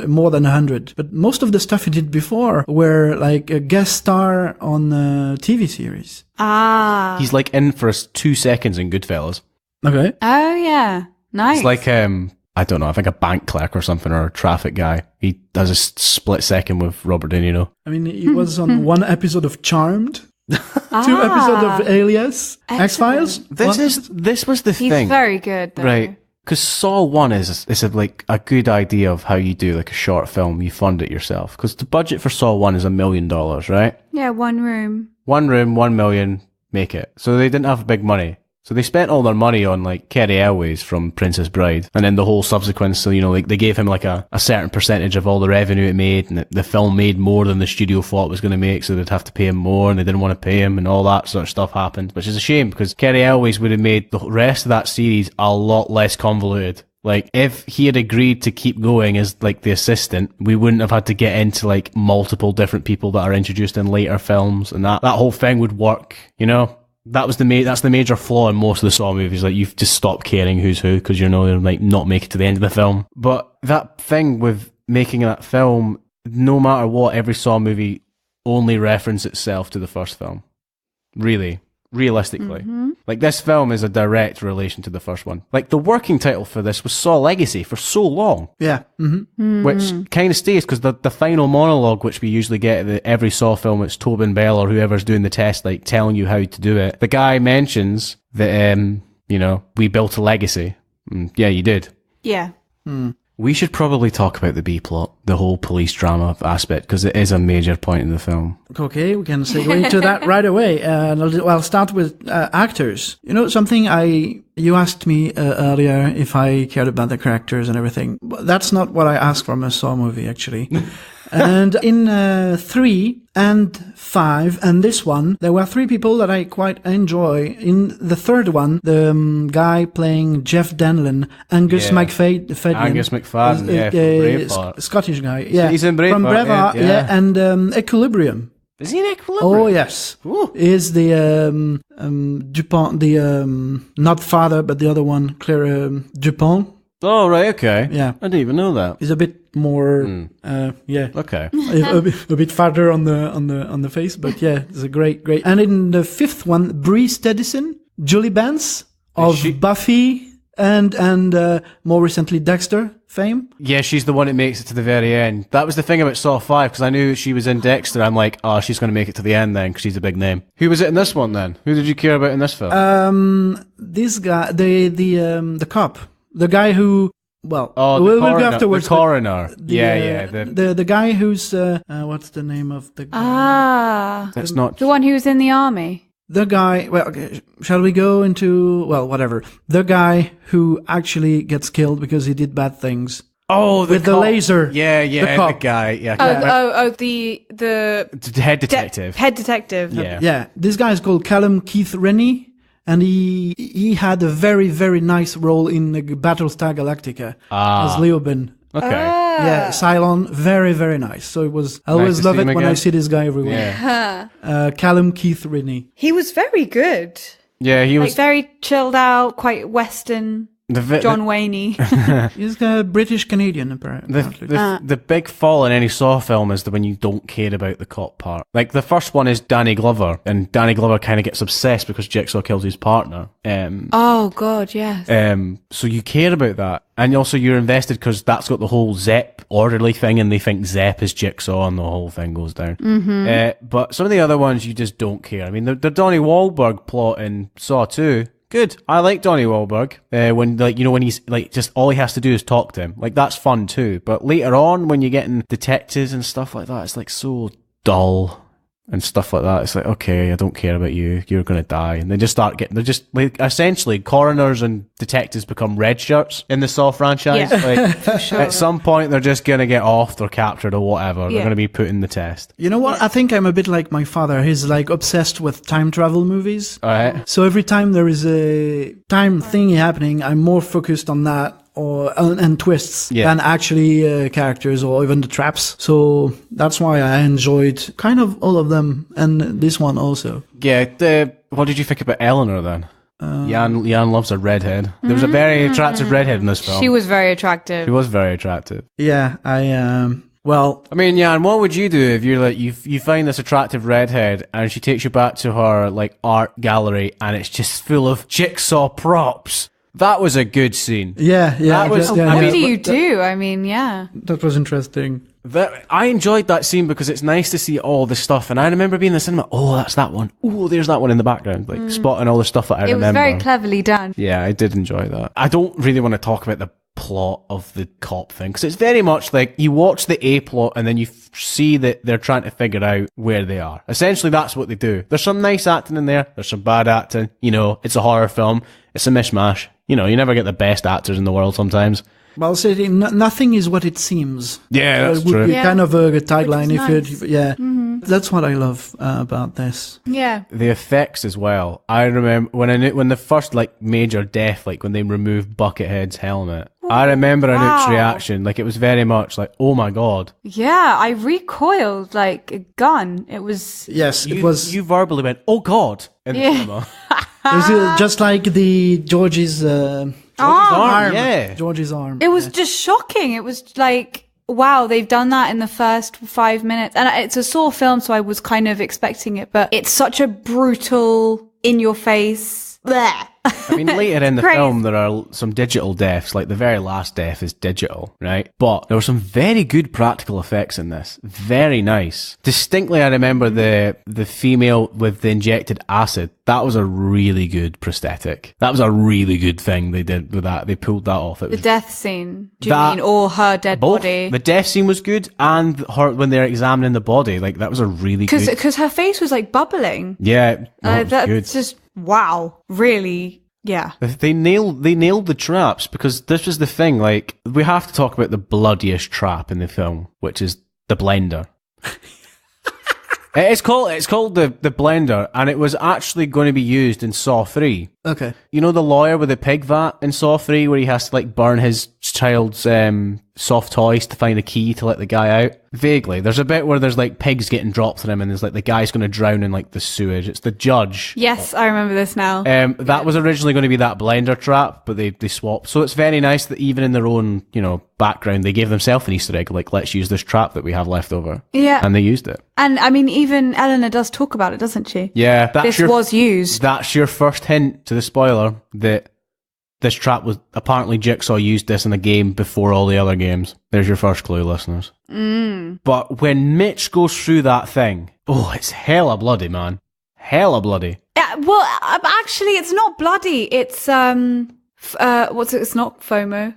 more than 100. But most of the stuff he did before were like a guest star on a TV series. Ah. He's like in for 2 seconds in Goodfellas. Okay. Oh, yeah. Nice. It's like, I don't know, I think a bank clerk or something, or a traffic guy. He does a split second with Robert De Niro. I mean, he was on one episode of Charmed. 2 episodes of Alias, X-Files. This was the He's thing. very good, though. Right. Because Saw 1 is a good idea of how you do like a short film. You fund it yourself. Because the budget for Saw 1 is $1 million, right? Yeah, one room. 1 room, 1 million, make it. So they didn't have big money. So they spent all their money on like Kerry Elways from Princess Bride, and then the whole subsequent. So like they gave him like a certain percentage of all the revenue it made, and the film made more than the studio thought it was going to make, so they'd have to pay him more, and they didn't want to pay him, and all that sort of stuff happened, which is a shame because Kerry Elways would have made the rest of that series a lot less convoluted. Like, if he had agreed to keep going as, like, the assistant, we wouldn't have had to get into, like, multiple different people that are introduced in later films, and that whole thing would work, you know? That's the major flaw in most of the Saw movies. Like, you've just stopped caring who's who, because you know they'll, like, not make it to the end of the film. But that thing with making that film, no matter what, every Saw movie only reference itself to the first film. Really. Realistically. Mm-hmm. Like, this film is a direct relation to the first one. Like, the working title for this was Saw Legacy for so long. Yeah. Mm-hmm. Which kind of stays, because the final monologue, which we usually get at every Saw film, it's Tobin Bell or whoever's doing the test, like, telling you how to do it. The guy mentions that, we built a legacy. Yeah, you did. Yeah. We should probably talk about the B-plot, the whole police drama aspect, because it is a major point in the film. Okay, we can segue into that right away. I'll start with actors. You know, something you asked me earlier if I cared about the characters and everything. But that's not what I asked from a Saw movie, actually. And in 3 and 5 and this one, there were 3 people that I quite enjoy. In the third one, the guy playing Jeff Denlon, Angus McFadden. Angus McFadden, from Braveheart. Scottish guy, yeah. He's in Braveheart. From Braveheart, yeah. And Equilibrium. Is he in Equilibrium? Oh, yes. Ooh. Is the Dupont, not father, but the other one, Claire Dupont. Oh, right, okay. Yeah. I didn't even know that. He's a bit more, Okay. a bit fatter on the face, but yeah, it's a great. And in the 5th one, Bree Steddison, Julie Benz of Buffy and more recently Dexter fame. Yeah, she's the one that makes it to the very end. That was the thing about Saw 5, because I knew she was in Dexter. I'm like, oh, she's going to make it to the end then, because she's a big name. Who was it in this one then? Who did you care about in this film? This guy, the cop, the guy who. Well, we'll go afterwards. The coroner. The guy who's what's the name of the guy? That's not the one who was in the army. The guy, well, okay, shall we go into, well, whatever. The guy who actually gets killed because he did bad things. Oh, with the laser. Yeah, the guy. Yeah. The head detective. Head detective. Yeah. Yeah. This guy is called Callum Keith Rennie, and he had a very, very nice role in Battlestar Galactica as Leoben. Okay. Yeah, Cylon, very, very nice. So it was, I always love it when I see this guy everywhere. Yeah. Callum Keith Rennie. He was very good. Yeah, he was like very chilled out, quite Western. John Wayne-y. He's a British Canadian, apparently. The big fall in any Saw film is when you don't care about the cop part. Like, the first one is Danny Glover, and Danny Glover kind of gets obsessed because Jigsaw kills his partner. Oh, God, yes. So you care about that. And also you're invested because that's got the whole Zepp orderly thing, and they think Zepp is Jigsaw, and the whole thing goes down. Mm-hmm. But some of the other ones, you just don't care. I mean, the Donnie Wahlberg plot in Saw 2... Good. I like Donnie Wahlberg. When he's like, just all he has to do is talk to him. Like, that's fun too. But later on, when you're getting detectives and stuff like that, it's like so dull and stuff like that. It's like, okay, I don't care about you. You're going to die. And they just start they're just like, essentially, coroners and detectives become red shirts in the Saw franchise. Yeah. Like, for sure. At some point, they're just going to get offed or captured or whatever. They're going to be put in the test. You know what? I think I'm a bit like my father. He's like obsessed with time travel movies. All right. So every time there is a time thingy happening, I'm more focused on that and twists than actually characters or even the traps. So that's why I enjoyed kind of all of them, and this one also. Yeah. What did you think about Eleanor then? Yann loves a redhead. There was a very attractive redhead in this film. She was very attractive. She was very attractive. Yeah, well, I mean, Yann, what would you do if you're like you find this attractive redhead and she takes you back to her like art gallery and it's just full of Jigsaw props? That was a good scene. Yeah. What do you do? I mean, yeah. That was interesting. I enjoyed that scene because it's nice to see all the stuff. And I remember being in the cinema, oh, that's that one. Oh, there's that one in the background. Like, spotting all the stuff that I remember. It was very cleverly done. Yeah, I did enjoy that. I don't really want to talk about the plot of the cop thing because it's very much like you watch the A plot and then you see that they're trying to figure out where they are. Essentially, that's what they do. There's some nice acting in there. There's some bad acting. You know, it's a horror film. It's a mishmash. You know, you never get the best actors in the world sometimes. Well, nothing is what it seems. Yeah, that's it would true. be kind of a tagline if nice. That's what I love about this. Yeah. The effects as well. I remember when the first like major death, like when they removed Buckethead's helmet. I remember Anouk's reaction. Like, it was very much like, oh my god. Yeah, I recoiled like a gun. It was. Yes, it was. You verbally went, oh god, in the cinema. It was just like the George's arm. Yeah. George's arm. It was just shocking. It was like, wow, they've done that in the first 5 minutes. And it's a Saw film, so I was kind of expecting it, but it's such a brutal, in your face. Bleh. I mean, later in the film, there are some digital deaths. Like, the very last death is digital, right? But there were some very good practical effects in this. Very nice. Distinctly, I remember the female with the injected acid. That was a really good prosthetic. That was a really good thing they did with that. They pulled that off. The death scene. Do you mean or her dead body? The death scene was good, and her when they're examining the body. Like, that was a really good. Because her face was like bubbling. Yeah, that's good. Just wow, really. Yeah. They nailed the traps, because this was the thing, like, we have to talk about the bloodiest trap in the film, which is the blender. It's called the blender, and it was actually going to be used in Saw 3. Okay. You know the lawyer with the pig vat in Saw 3 where he has to like burn his child's soft toys to find a key to let the guy out? Vaguely. There's a bit where there's like pigs getting dropped on him and there's like the guy's going to drown in like the sewage. It's the judge. Yes, I remember this now. That was originally going to be that blender trap, but they swapped. So it's very nice that even in their own, background, they gave themselves an Easter egg, like, let's use this trap that we have left over. Yeah. And they used it. And I mean, even Eleanor does talk about it, doesn't she? Yeah. This was used. That's your first hint to the spoiler that this trap was apparently Jigsaw used this in a game before all the other games. There's your first clue, listeners. But when Mitch goes through that thing, it's hella bloody, man. Hella bloody. Well, actually, it's not bloody. It's what's it? It's not FOMO.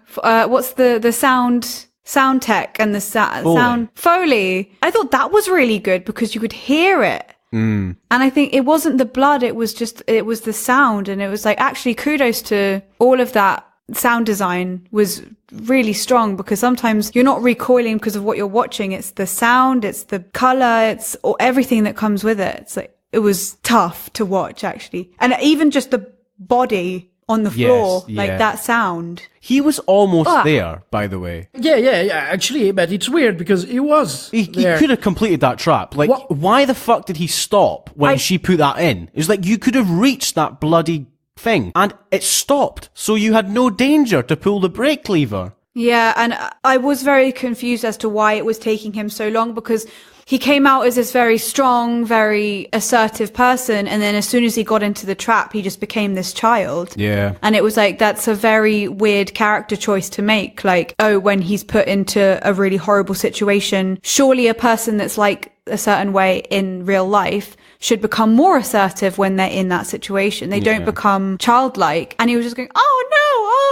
What's the sound tech and the sound Foley? I thought that was really good because you could hear it. And I think it wasn't the blood, it was the sound. And it was like, actually, kudos to all of that sound design was really strong, because sometimes you're not recoiling because of what you're watching. It's the sound, it's the color, it's everything that comes with it. It's like, it was tough to watch, actually. And even just the body on the floor, that sound. He was almost there, by the way. Yeah, actually, but it's weird because he was He could have completed that trap. Like, why the fuck did he stop when she put that in? It's like, you could have reached that bloody thing, and it stopped, so you had no danger to pull the brake lever. Yeah, and I was very confused as to why it was taking him so long, because he came out as this very strong, very assertive person, and then as soon as he got into the trap, he just became this child. Yeah. And it was like, that's a very weird character choice to make. Like, when he's put into a really horrible situation, surely a person that's like a certain way in real life should become more assertive when they're in that situation. They don't become childlike. And he was just going, oh no,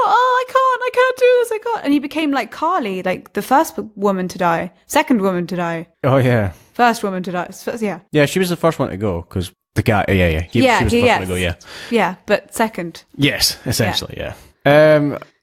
I can't do this, I can't. And he became like Carly, like the first woman to die, second woman to die. Oh yeah. First woman to die. Yeah. Yeah, she was the first one to go, because the guy, she was the first one to go, yeah. Yeah, but second. Yes, essentially, yeah.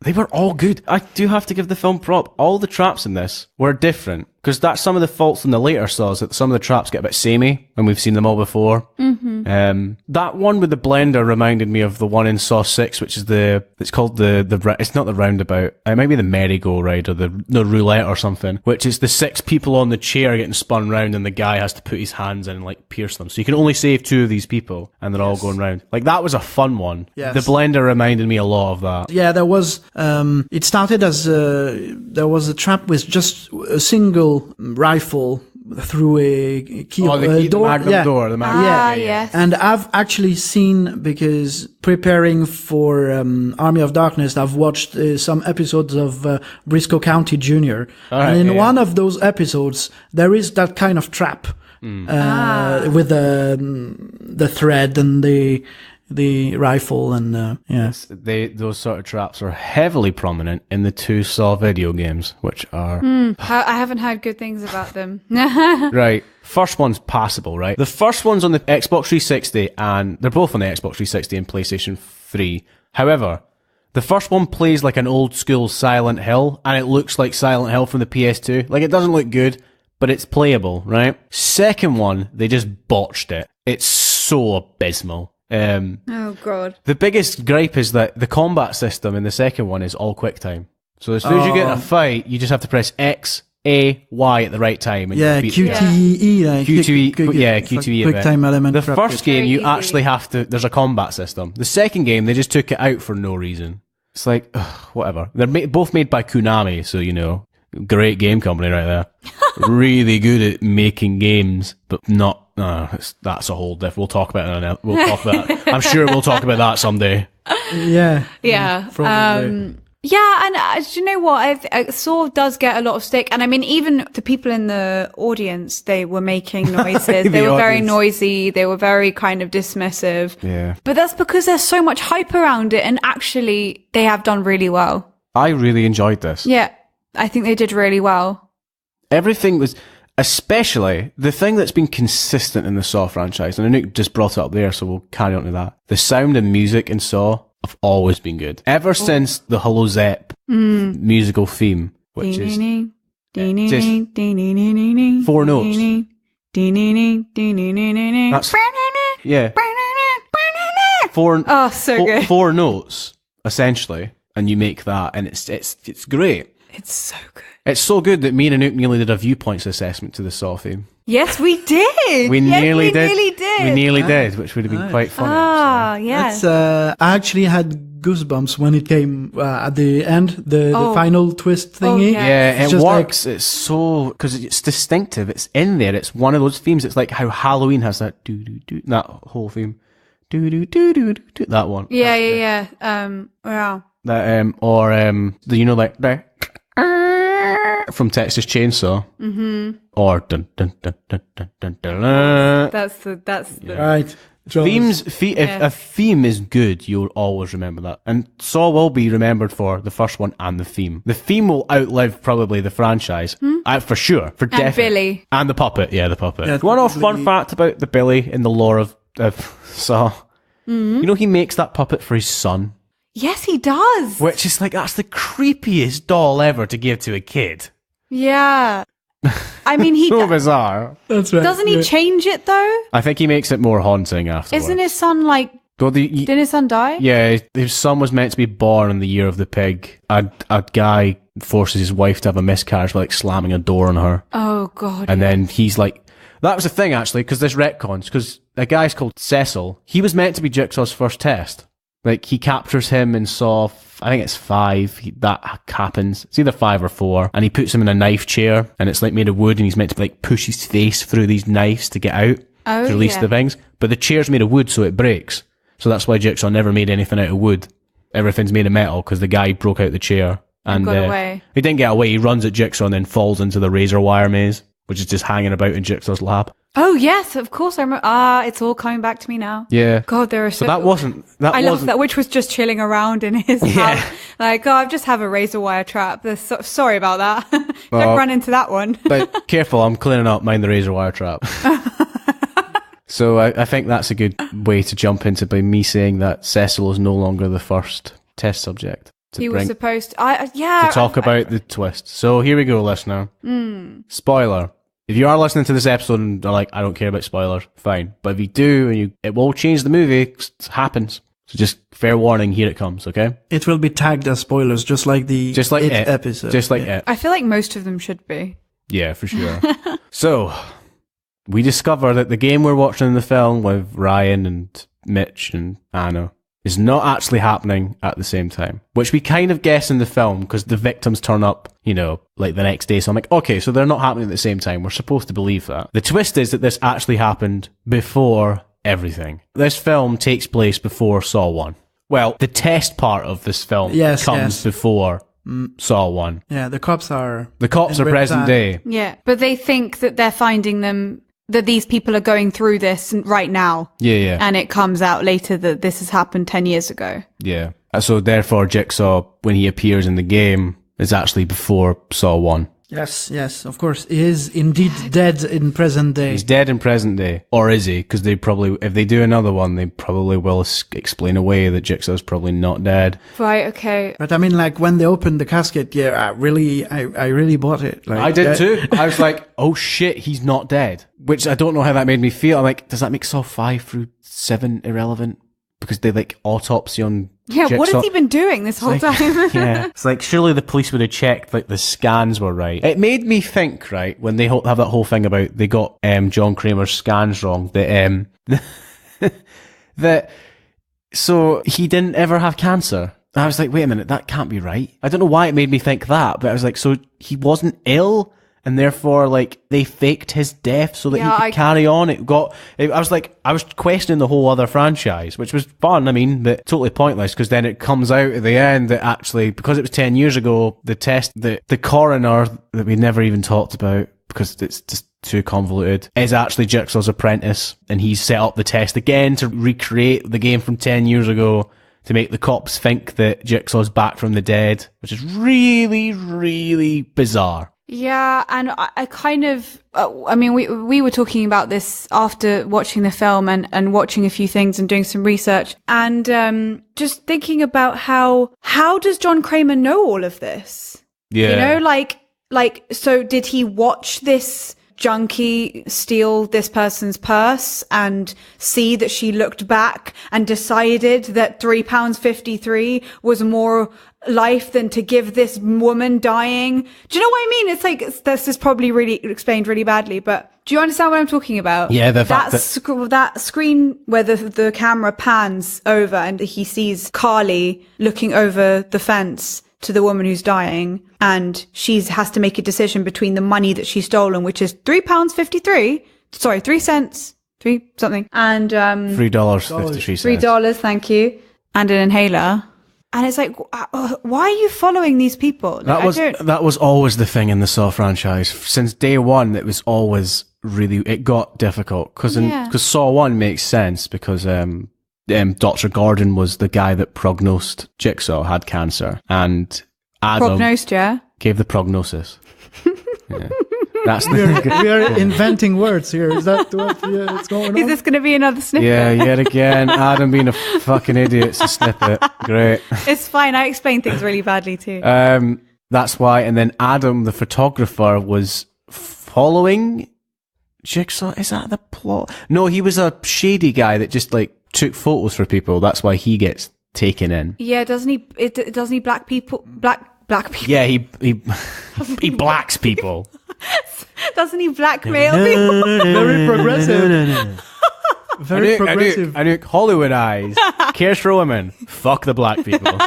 They were all good. I do have to give the film prop. All the traps in this were different, because that's some of the faults in the later Saws, that some of the traps get a bit samey, and we've seen them all before. That one with the blender reminded me of the one in Saw 6, which is it's called it's not the roundabout. It might be the merry-go-round or the roulette or something, which is the 6 people on the chair getting spun round, and the guy has to put his hands in and like pierce them. So you can only save 2 of these people, and they're all going round. Like, that was a fun one. Yes. The blender reminded me a lot of that. Yeah, there was, it started as there was a trap with just a single rifle through a key door. The Magnum door. The Magnum. Yes. And I've actually seen, because preparing for Army of Darkness, I've watched some episodes of Briscoe County Jr. And in one of those episodes, there is that kind of trap with the thread and the rifle and yes, those sort of traps are heavily prominent in the 2 Saw video games, which are I haven't heard good things about them. Right, first one's passable, right? The first one's on the Xbox 360, and they're both on the Xbox 360 and PlayStation 3. However, the first one plays like an old school Silent Hill, and it looks like Silent Hill from the PS2. Like, it doesn't look good, but it's playable, right? Second one, they just botched it. It's so abysmal. Oh god. The biggest gripe is that the combat system in the second one is all quick time. So as soon as you get in a fight, you just have to press X, A, Y at the right time. And QTE. QTE. Quick time element. The first game, you actually have to, there's a combat system. The second game, they just took it out for no reason. It's like, whatever. They're both made by Konami, so, you know, great game company right there. Really good at making games, but not. That's a whole different. We'll talk about it. We'll talk about it. I'm sure we'll talk about that someday. Yeah. And do you know what? Saw does get a lot of stick, and I mean, even the people in the audience, they were making noises. They were very noisy. They were very kind of dismissive. Yeah. But that's because there's so much hype around it, and actually, they have done really well. I really enjoyed this. Yeah, I think they did really well. Everything was. Especially, the thing that's been consistent in the Saw franchise, and Anouk just brought it up there, so we'll carry on to that. The sound and music in Saw have always been good. Ever since the Hello Zepp musical theme, which is just 4 notes. That's, yeah. Good. 4 notes, essentially, and you make that, and it's great. It's so good. It's so good that me and Anouk nearly did a viewpoints assessment to the Saw theme. Yes, we did. We nearly did. We nearly did, which would have been quite funny. Yes. I actually had goosebumps when it came at the end, the final twist thingy. Yeah, it works. Like, it's so, because it's distinctive. It's in there. It's one of those themes. It's like how Halloween has that do-do-do, that whole theme. Do-do-do-do-do, that one. Yeah. Wow. That like the from Texas Chainsaw, or dun dun dun dun dun dun dun. That's the Right. If a theme is good, you'll always remember that. And Saw will be remembered for the first one and the theme. The theme will outlive probably the franchise, for sure, for definite. Billy. And the puppet, the puppet. Yeah, One fun fact about the Billy in the lore of Saw. You know he makes that puppet for his son? Yes, he does. Which is like, that's the creepiest doll ever to give to a kid. Yeah. I mean, he So bizarre. That's right. doesn't he change it though? I think he makes it more haunting afterwards. Isn't his son like? Well, Didn't his son die? Yeah, his son was meant to be born in the year of the pig. A guy forces his wife to have a miscarriage by like slamming a door on her. Oh God. And then he's like, that was the thing actually, because there's retcons, because a guy's called Cecil. He was meant to be Jigsaw's first test. Like, he captures him in Saw, I think it's 5, that happens. It's either 5 or 4, and he puts him in a knife chair, and it's like made of wood, and he's meant to like push his face through these knives to get out, to release the things. But the chair's made of wood, so it breaks. So that's why Jigsaw never made anything out of wood. Everything's made of metal, because the guy broke out the chair. And got away. He didn't get away, he runs at Jigsaw and then falls into the razor wire maze, which is just hanging about in Jigsaw's lab. Oh yes, of course I remember. It's all coming back to me now. Yeah. God, there are so that wasn't. I love that, which was just chilling around in his house. Like, I've just have a razor wire trap. Sorry about that. Don't run into that one. But careful, I'm cleaning up. Mind the razor wire trap. So I think that's a good way to jump into by me saying that Cecil is no longer the first test subject. He was supposed to. Talk about the twist. So here we go, listener. Spoiler. If you are listening to this episode and are like, I don't care about spoilers, fine. But if you do, it will change the movie. It happens. So just fair warning, here it comes, okay? It will be tagged as spoilers, just like It episode. Just like It. I feel like most of them should be. Yeah, for sure. So, we discover that the game we're watching in the film with Ryan and Mitch and Anna is not actually happening at the same time, which we kind of guess in the film because the victims turn up, like the next day. So I'm like, okay, so they're not happening at the same time. We're supposed to believe that. The twist is that this actually happened before everything. This film takes place before Saw 1. Well, the test part of this film comes before Saw 1. Yeah, the cops are present day. Yeah, but they think that they're finding them, that these people are going through this right now. Yeah. And it comes out later that this has happened 10 years ago. Yeah. So therefore, Jigsaw, when he appears in the game, is actually before Saw 1. Yes, of course. He is indeed dead in present day. He's dead in present day. Or is he? Because they probably, if they do another one, they probably will explain away that Jigsaw's probably not dead. Right, okay. But I mean, like, when they opened the casket, I really bought it. Like, I did too. I was like, oh shit, he's not dead. Which I don't know how that made me feel. I'm like, does that make Saw 5 through 7 irrelevant? Because they like autopsy on Jigsaw. What has he been doing this whole time? Yeah. It's like, surely the police would have checked, like, the scans were right. It made me think, right, when they have that whole thing about they got John Kramer's scans wrong, that so he didn't ever have cancer. And I was like, wait a minute, that can't be right. I don't know why it made me think that, but I was like, so he wasn't ill? And therefore, like, they faked his death so that he could carry on. I was questioning the whole other franchise, which was fun, but totally pointless, because then it comes out at the end that actually, because it was 10 years ago, the test, the coroner that we never even talked about, because it's just too convoluted, is actually Jigsaw's apprentice, and he's set up the test again to recreate the game from 10 years ago, to make the cops think that Jigsaw's back from the dead, which is really, really bizarre. Yeah, and I kind of, we were talking about this after watching the film and watching a few things and doing some research, and just thinking about how does John Kramer know all of this? Yeah. So did he watch this junkie steal this person's purse and see that she looked back and decided that £3.53 was more life than to give this woman dying? Do you know what I mean? It's like, this is probably really explained really badly, but do you understand what I'm talking about? Yeah, that screen where the camera pans over and he sees Carly looking over the fence to the woman who's dying, and she has to make a decision between the money that she's stolen, which is £3.53. Sorry, 3 cents, 3 something, and $3.53. $3, thank you, and an inhaler. And it's like, why are you following these people? Like, that was always the thing in the Saw franchise. Since day one, it was always it got difficult. Because Saw 1 makes sense because Dr. Gordon was the guy that prognosed Jigsaw had cancer. And Adam gave the prognosis. Yeah. That's we are inventing words here. Is that what's going on? Is this going to be another snippet? Yeah, yet again, Adam being a fucking idiot. It's a snippet. Great. It's fine. I explain things really badly too. That's why. And then Adam, the photographer, was following Jigsaw. Is that the plot? No, he was a shady guy that just like took photos for people. That's why he gets taken in. Yeah, doesn't he black people? Yeah, he blacks people. Doesn't he blackmail people? Very progressive. Very progressive. Anouk, Hollywood eyes. Cares for women. Fuck the black people.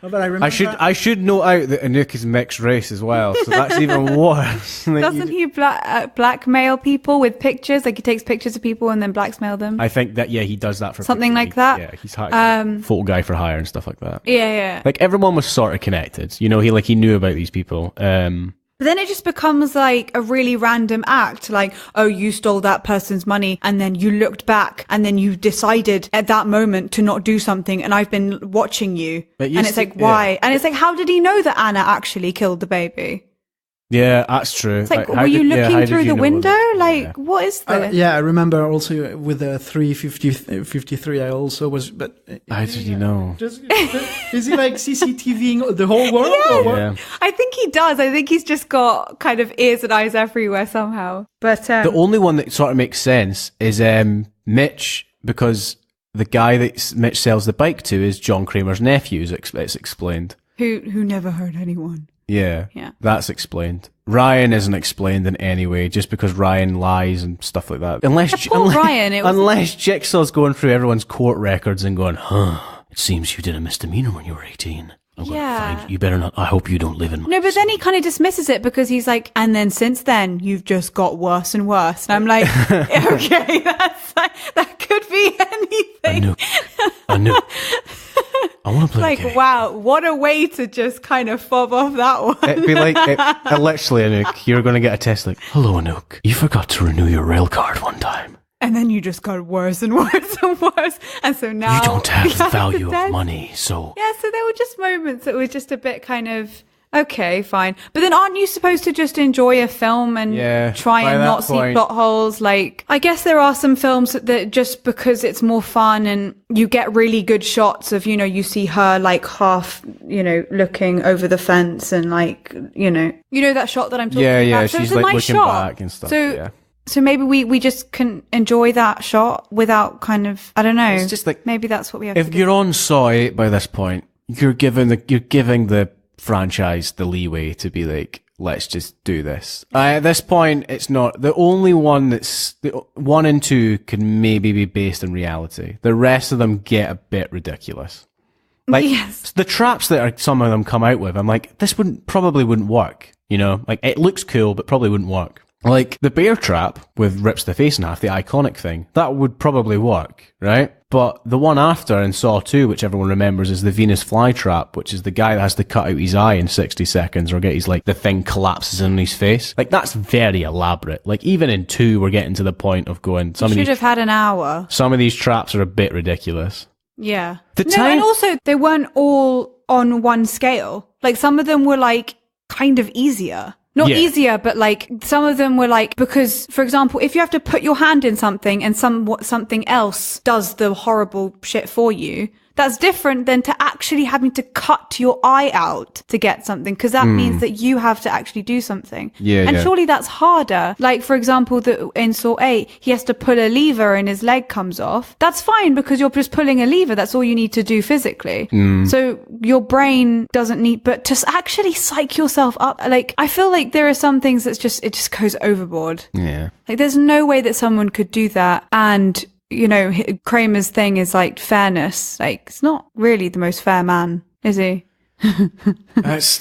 But I remember I should note out that Anouk is mixed race as well, so that's even worse. Doesn't he blackmail people with pictures? Like he takes pictures of people and then blackmail them? I think that, he does that for something people. like that. Yeah, he's photo guy for hire and stuff like that. Yeah. Like everyone was sort of connected. You know, he knew about these people. But then it just becomes like a really random act. Like, oh, you stole that person's money and then you looked back and then you decided at that moment to not do something and I've been watching you. And it's like, why? Yeah. And it's like, how did he know that Anna actually killed the baby? Yeah, that's true. It's like, were you looking through the window? What is this? I remember also with the 353, I also was, but... How did you know? Is he like CCTVing the whole world? Yeah. Or what? Yeah. I think he does. I think he's just got kind of ears and eyes everywhere somehow. But the only one that sort of makes sense is Mitch, because the guy that Mitch sells the bike to is John Kramer's nephew, it's explained. Who never hurt anyone. Yeah, that's explained. Ryan isn't explained in any way, just because Ryan lies and stuff like that. Unless Jigsaw's going through everyone's court records and going, it seems you did a misdemeanor when you were 18. I'm going to find you. Better not. I hope you don't live in my No, but then he kind of dismisses it because he's like, and then since then, you've just got worse and worse. And I'm like, okay, that could be anything. Anouk. I want to play like, a game. Wow, what a way to just kind of fob off that one. It'd be like, literally, Anouk, you're going to get a test like, hello, Anouk, you forgot to renew your rail card one time. And then you just got worse and worse and worse. And so now... You don't have the value of money, so... Yeah, so there were just moments that were just a bit kind of... Okay, fine. But then aren't you supposed to just enjoy a film and try and not see plot holes? Like, I guess there are some films that just because it's more fun and you get really good shots of, you see her like half, looking over the fence and like, that shot that I'm talking about. Yeah, so she's it's a like nice looking shot. back and stuff. So maybe we just can enjoy that shot without kind of, I don't know. It's just like, maybe that's what we have to do. If you're on Saw 8 by this point, you're giving the franchise the leeway to be like, let's just do this. At this point, it's not the only one that's the 1 and 2 can maybe be based in reality. The rest of them get a bit ridiculous. Like the traps that some of them come out with, I'm like, this probably wouldn't work. Like it looks cool, but probably wouldn't work. Like the bear trap with rips the face in half, the iconic thing, that would probably work, right? But the one after in Saw 2, which everyone remembers, is the Venus flytrap, which is the guy that has to cut out his eye in 60 seconds or get his, like, the thing collapses in his face. Like, that's very elaborate. Like, even in 2, we're getting to the point of going, you should have had an hour. Some of these traps are a bit ridiculous. Yeah. And also, they weren't all on one scale. Like, some of them were, like, kind of easier. Not easier, but like some of them were like, because for example, if you have to put your hand in something and something else does the horrible shit for you, that's different than to actually having to cut your eye out to get something, because that means that you have to actually do something. And surely that's harder. Like, for example, in Saw 8, he has to pull a lever and his leg comes off. That's fine because you're just pulling a lever. That's all you need to do physically. So your brain doesn't need, but to actually psych yourself up, like, I feel like there are some things it just goes overboard. Yeah. Like, there's no way that someone could do that. And Kramer's thing is like fairness. Like, it's not really the most fair man, is he? It's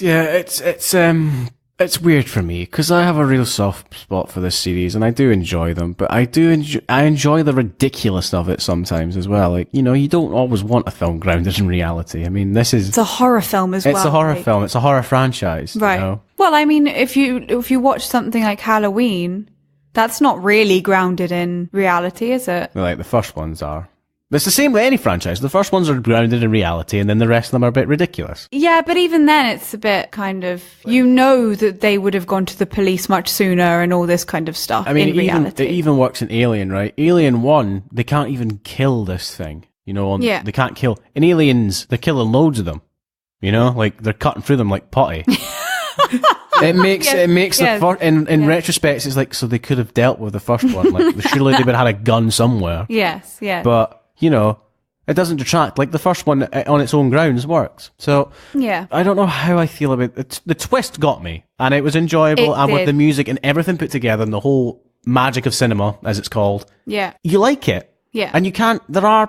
It's weird for me because I have a real soft spot for this series and I do enjoy them, but I enjoy the ridiculous of it sometimes as well. Like, you know, you don't always want a film grounded in reality. I mean, it's a horror film as well. It's a horror film. It's a horror franchise. Right. You know? Well, I mean, if you watch something like Halloween, that's not really grounded in reality, is it? Like the first ones are. It's the same with any franchise. The first ones are grounded in reality and then the rest of them are a bit ridiculous. Yeah, but even then it's a bit kind of, you know that they would have gone to the police much sooner and all this kind of stuff. I mean, in reality. It even works in Alien, right? Alien 1, they can't even kill this thing. You know, they can't kill. In Aliens, they're killing loads of them. You know, like they're cutting through them like putty. It makes the first, in retrospect, it's like, so they could have dealt with the first one. Like, surely they would have had a gun somewhere. Yes, yeah. But, you know, it doesn't detract. Like, the first one on its own grounds works. So, yeah. I don't know how I feel about it. The twist got me, and it was enjoyable, and with the music and everything put together, and the whole magic of cinema, as it's called. Yeah. You like it. Yeah. And you can't, there are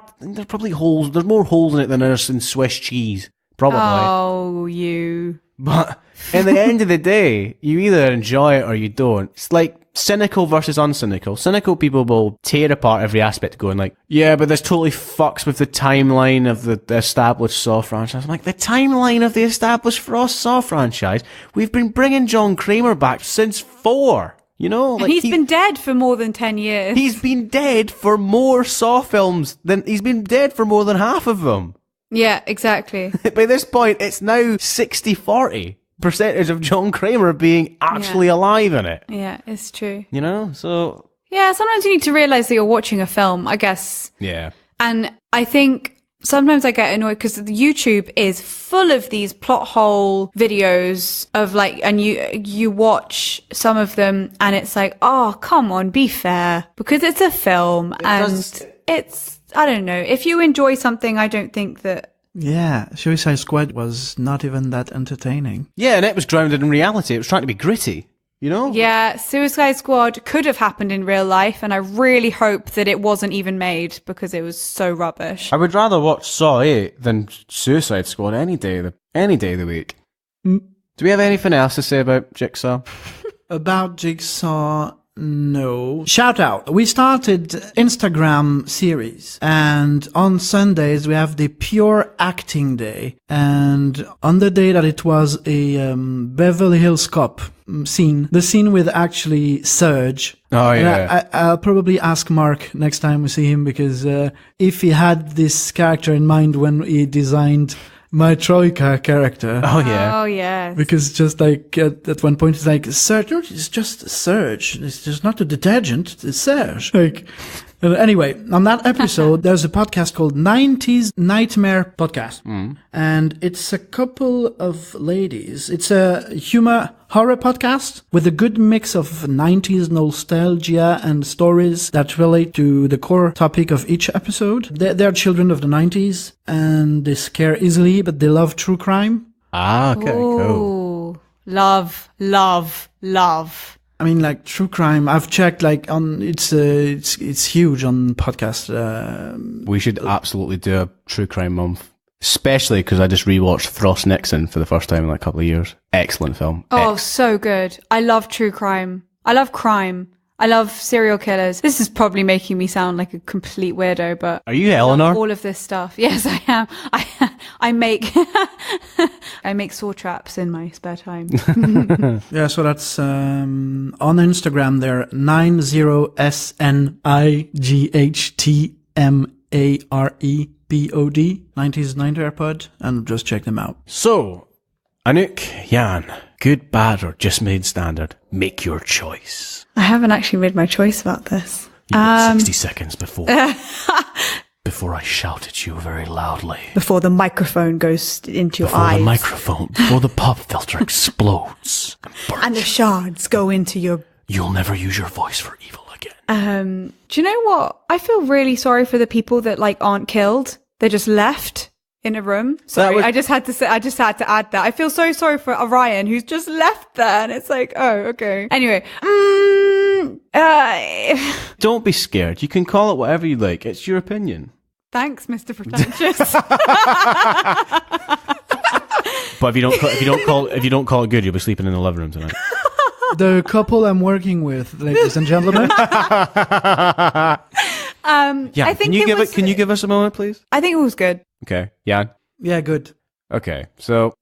probably holes, there's more holes in it than there's in Swiss cheese. Probably. Oh, you. But in the end of the day, you either enjoy it or you don't. It's like cynical versus uncynical. Cynical people will tear apart every aspect going like, yeah, but this totally fucks with the timeline of the established Saw franchise. I'm like, the timeline of the established Saw franchise? We've been bringing John Kramer back since 4. You know, like he's been dead for more than 10 years. He's been dead for more Saw films than he's been dead for more than half of them. Yeah, exactly. By this point, it's now 60-40 percentage of John Kramer being actually alive in it. Yeah, it's true. You know, so yeah, sometimes you need to realize that you're watching a film, I guess. Yeah. And I think sometimes I get annoyed because YouTube is full of these plot hole videos of like, and you watch some of them and it's like, oh, come on, be fair, because it's a film it's, I don't know, if you enjoy something, I don't think that. Yeah, Suicide Squad was not even that entertaining. Yeah, and it was grounded in reality. It was trying to be gritty. You know? Yeah, Suicide Squad could have happened in real life, and I really hope that it wasn't even made because it was so rubbish. I would rather watch Saw 8 than Suicide Squad any day of the week. Do we have anything else to say about Jigsaw? About Jigsaw, no. Shout out. We started Instagram series, and on Sundays we have the pure acting day. And on the day that it was a Beverly Hills Cop scene, the scene with actually Serge. Oh yeah. I'll probably ask Mark next time we see him, because if he had this character in mind when he designed my Troika character. Oh yeah. Oh yeah. Because just like at one point it's like, Serge, no, it's just Serge. It's just not a detergent. It's Serge. Like, anyway, on that episode, there's a podcast called 90s Nightmare Podcast. And it's a couple of ladies. It's a horror podcast with a good mix of 90s nostalgia and stories that relate to the core topic of each episode. They're children of the 90s and they scare easily, but they love true crime. Ah, okay, cool. Love. I mean, like true crime. I've checked, like it's huge on podcast. We should absolutely do a true crime month, especially because I just rewatched Frost Nixon for the first time in like a couple of years. Excellent film. Oh, so good. I love true crime. I love crime. I love serial killers. This is probably making me sound like a complete weirdo, but are you Eleanor? All of this stuff. Yes, I am. I make I make saw traps in my spare time. Yeah, so that's on Instagram. They're 90SNIGHTMAREPOD 90s Nightmare Pod, and just check them out. So, Anouk, Yann, good, bad, or just made standard? Make your choice. I haven't actually made my choice about this. You got 60 seconds before I shout at you very loudly. Before the microphone goes into your eyes. Before the pop filter explodes. And the shards go into your... You'll never use your voice for evil again. Do you know what? I feel really sorry for the people that like aren't killed. They're just left in a room. Sorry, I just had to add that. I feel so sorry for Orion, who's just left there, and it's like, oh, okay. Anyway, don't be scared. You can call it whatever you like. It's your opinion. Thanks, Mr. Pretentious. But if you don't call it good, you'll be sleeping in the living room tonight. The couple I'm working with, ladies and gentlemen. I think can you give us a moment, please? I think it was good. Okay. Yeah. Yeah, good. Okay. So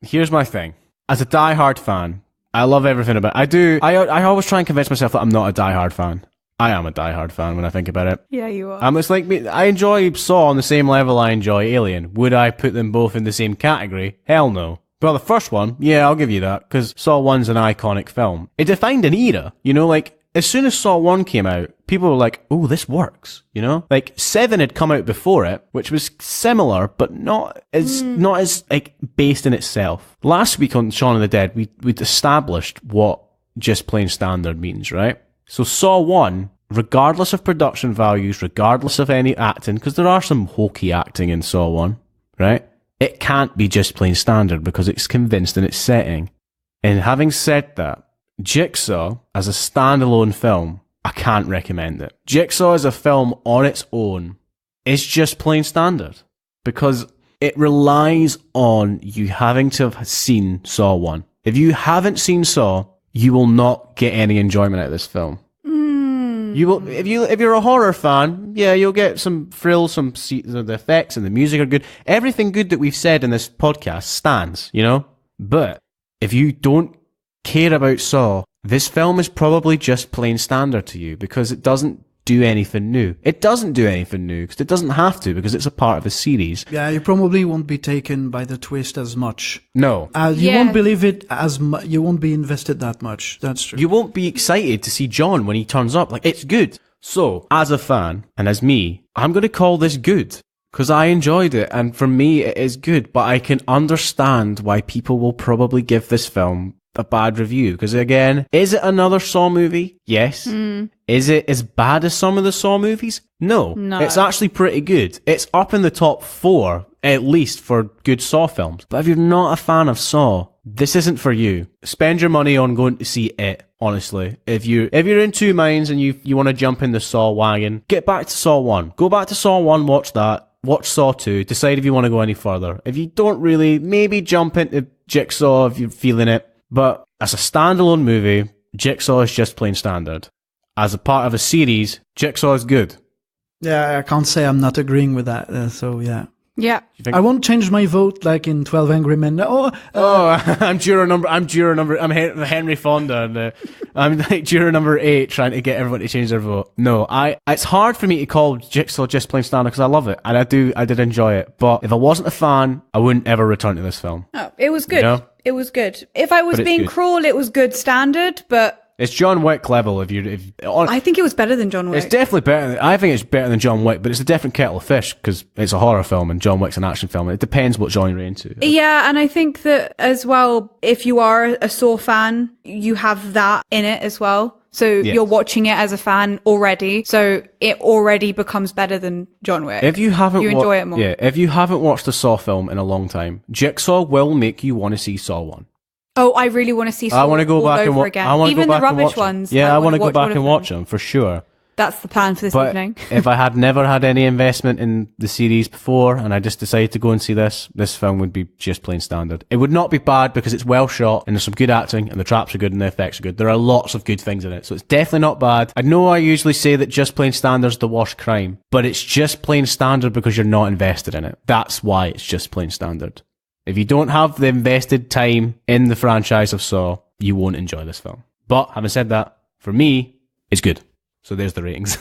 here's my thing. As a diehard fan, I love everything about it. I always try and convince myself that I'm not a diehard fan. I am a diehard fan when I think about it. Yeah, you are. It's like me. I enjoy Saw on the same level I enjoy Alien. Would I put them both in the same category? Hell no. Well, the first one, yeah, I'll give you that, because Saw 1's an iconic film. It defined an era, you know, like, as soon as Saw 1 came out, people were like, oh, this works, you know? Like, 7 had come out before it, which was similar, but not as, like, based in itself. Last week on Shaun of the Dead, we'd established what just plain standard means, right? So Saw 1, regardless of production values, regardless of any acting, because there are some hokey acting in Saw 1, right? It can't be just plain standard because it's convinced in its setting. And having said that, Jigsaw, as a standalone film, I can't recommend it. Jigsaw as a film on its own is just plain standard because it relies on you having to have seen Saw 1. If you haven't seen Saw, you will not get any enjoyment out of this film. You will, if you're a horror fan, yeah, you'll get some thrills, the effects and the music are good. Everything good that we've said in this podcast stands, you know? But if you don't care about Saw, this film is probably just plain standard to you because it doesn't do anything new. It doesn't do anything new because it doesn't have to because it's a part of a series. Yeah, you probably won't be taken by the twist as much. No. You won't believe it as much. You won't be invested that much. That's true. You won't be excited to see John when he turns up. Like, it's good. So, as a fan, and as me, I'm going to call this good. Because I enjoyed it, and for me, it is good. But I can understand why people will probably give this film a bad review. Because again, is it another Saw movie? Yes. Is it as bad as some of the Saw movies? No. It's actually pretty good. It's up in the top 4, at least, for good Saw films. But if you're not a fan of Saw, this isn't for you. Spend your money on going to see it, honestly. If you're in two minds and you want to jump in the Saw wagon, get back to Saw 1. Go back to Saw 1, watch that. Watch Saw 2. Decide if you want to go any further. If you don't really, maybe jump into Jigsaw if you're feeling it. But as a standalone movie, Jigsaw is just plain standard. As a part of a series, Jigsaw is good. Yeah, I can't say I'm not agreeing with that. So yeah. Yeah. I won't change my vote like in 12 Angry Men. I'm juror number. I'm Henry Fonda, and I'm like juror number 8, trying to get everyone to change their vote. No, it's hard for me to call Jigsaw just plain standard because I love it and I did enjoy it. But if I wasn't a fan, I wouldn't ever return to this film. Oh, it was good. You know? It was good. If I was being cruel, it was good standard, but it's John Wick level. I think it was better than John Wick. It's definitely better. I think it's better than John Wick, but it's a different kettle of fish because it's a horror film and John Wick's an action film. It depends what genre you're into. Yeah, and I think that as well, if you are a Saw fan, you have that in it as well. So you're watching it as a fan already, so it already becomes better than John Wick. If you haven't, you enjoy it more. Yeah, if you haven't watched a Saw film in a long time, Jigsaw will make you want to see Saw 1. Oh, I really want to see Saw I want to go back and watch again. Even the rubbish ones. Yeah, I want to go back and watch them for sure. That's the plan for this evening. If I had never had any investment in the series before and I just decided to go and see this film would be just plain standard. It would not be bad because it's well shot and there's some good acting and the traps are good and the effects are good. There are lots of good things in it, so it's definitely not bad. I know I usually say that just plain standard's the worst crime, but it's just plain standard because you're not invested in it. That's why it's just plain standard. If you don't have the invested time in the franchise of Saw, you won't enjoy this film. But having said that, for me, it's good. So there's the ratings.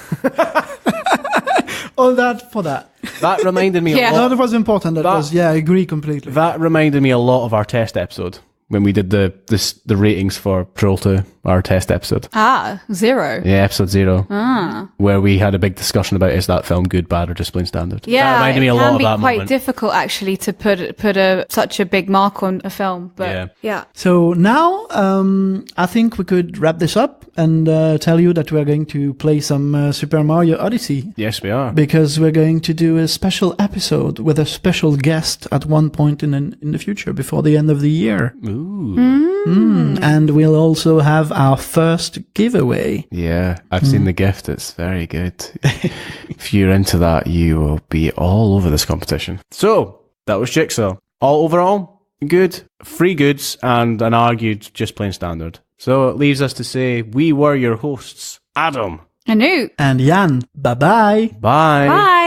All that for that. That reminded me a lot. That was important. I agree completely. That reminded me a lot of our test episode when we did the ratings for Troll 2, our test episode. 0. Yeah, episode 0. Where we had a big discussion about is that film good, bad, or just plain standard. Yeah, that reminded me a lot of that moment. It can be quite moment. difficult actually to put such a big mark on a film. But yeah. So now I think we could wrap this up and tell you that we're going to play some Super Mario Odyssey. Yes, we are. Because we're going to do a special episode with a special guest at one point in the future before the end of the year. Ooh. And we'll also have our first giveaway. Yeah, I've seen the gift. It's very good. If you're into that, you will be all over this competition. So, that was Jigsaw. All overall, good. 3 goods and an argued just plain standard. So it leaves us to say we were your hosts, Adam. Anouk. And Yann. Bye-bye. Bye. Bye.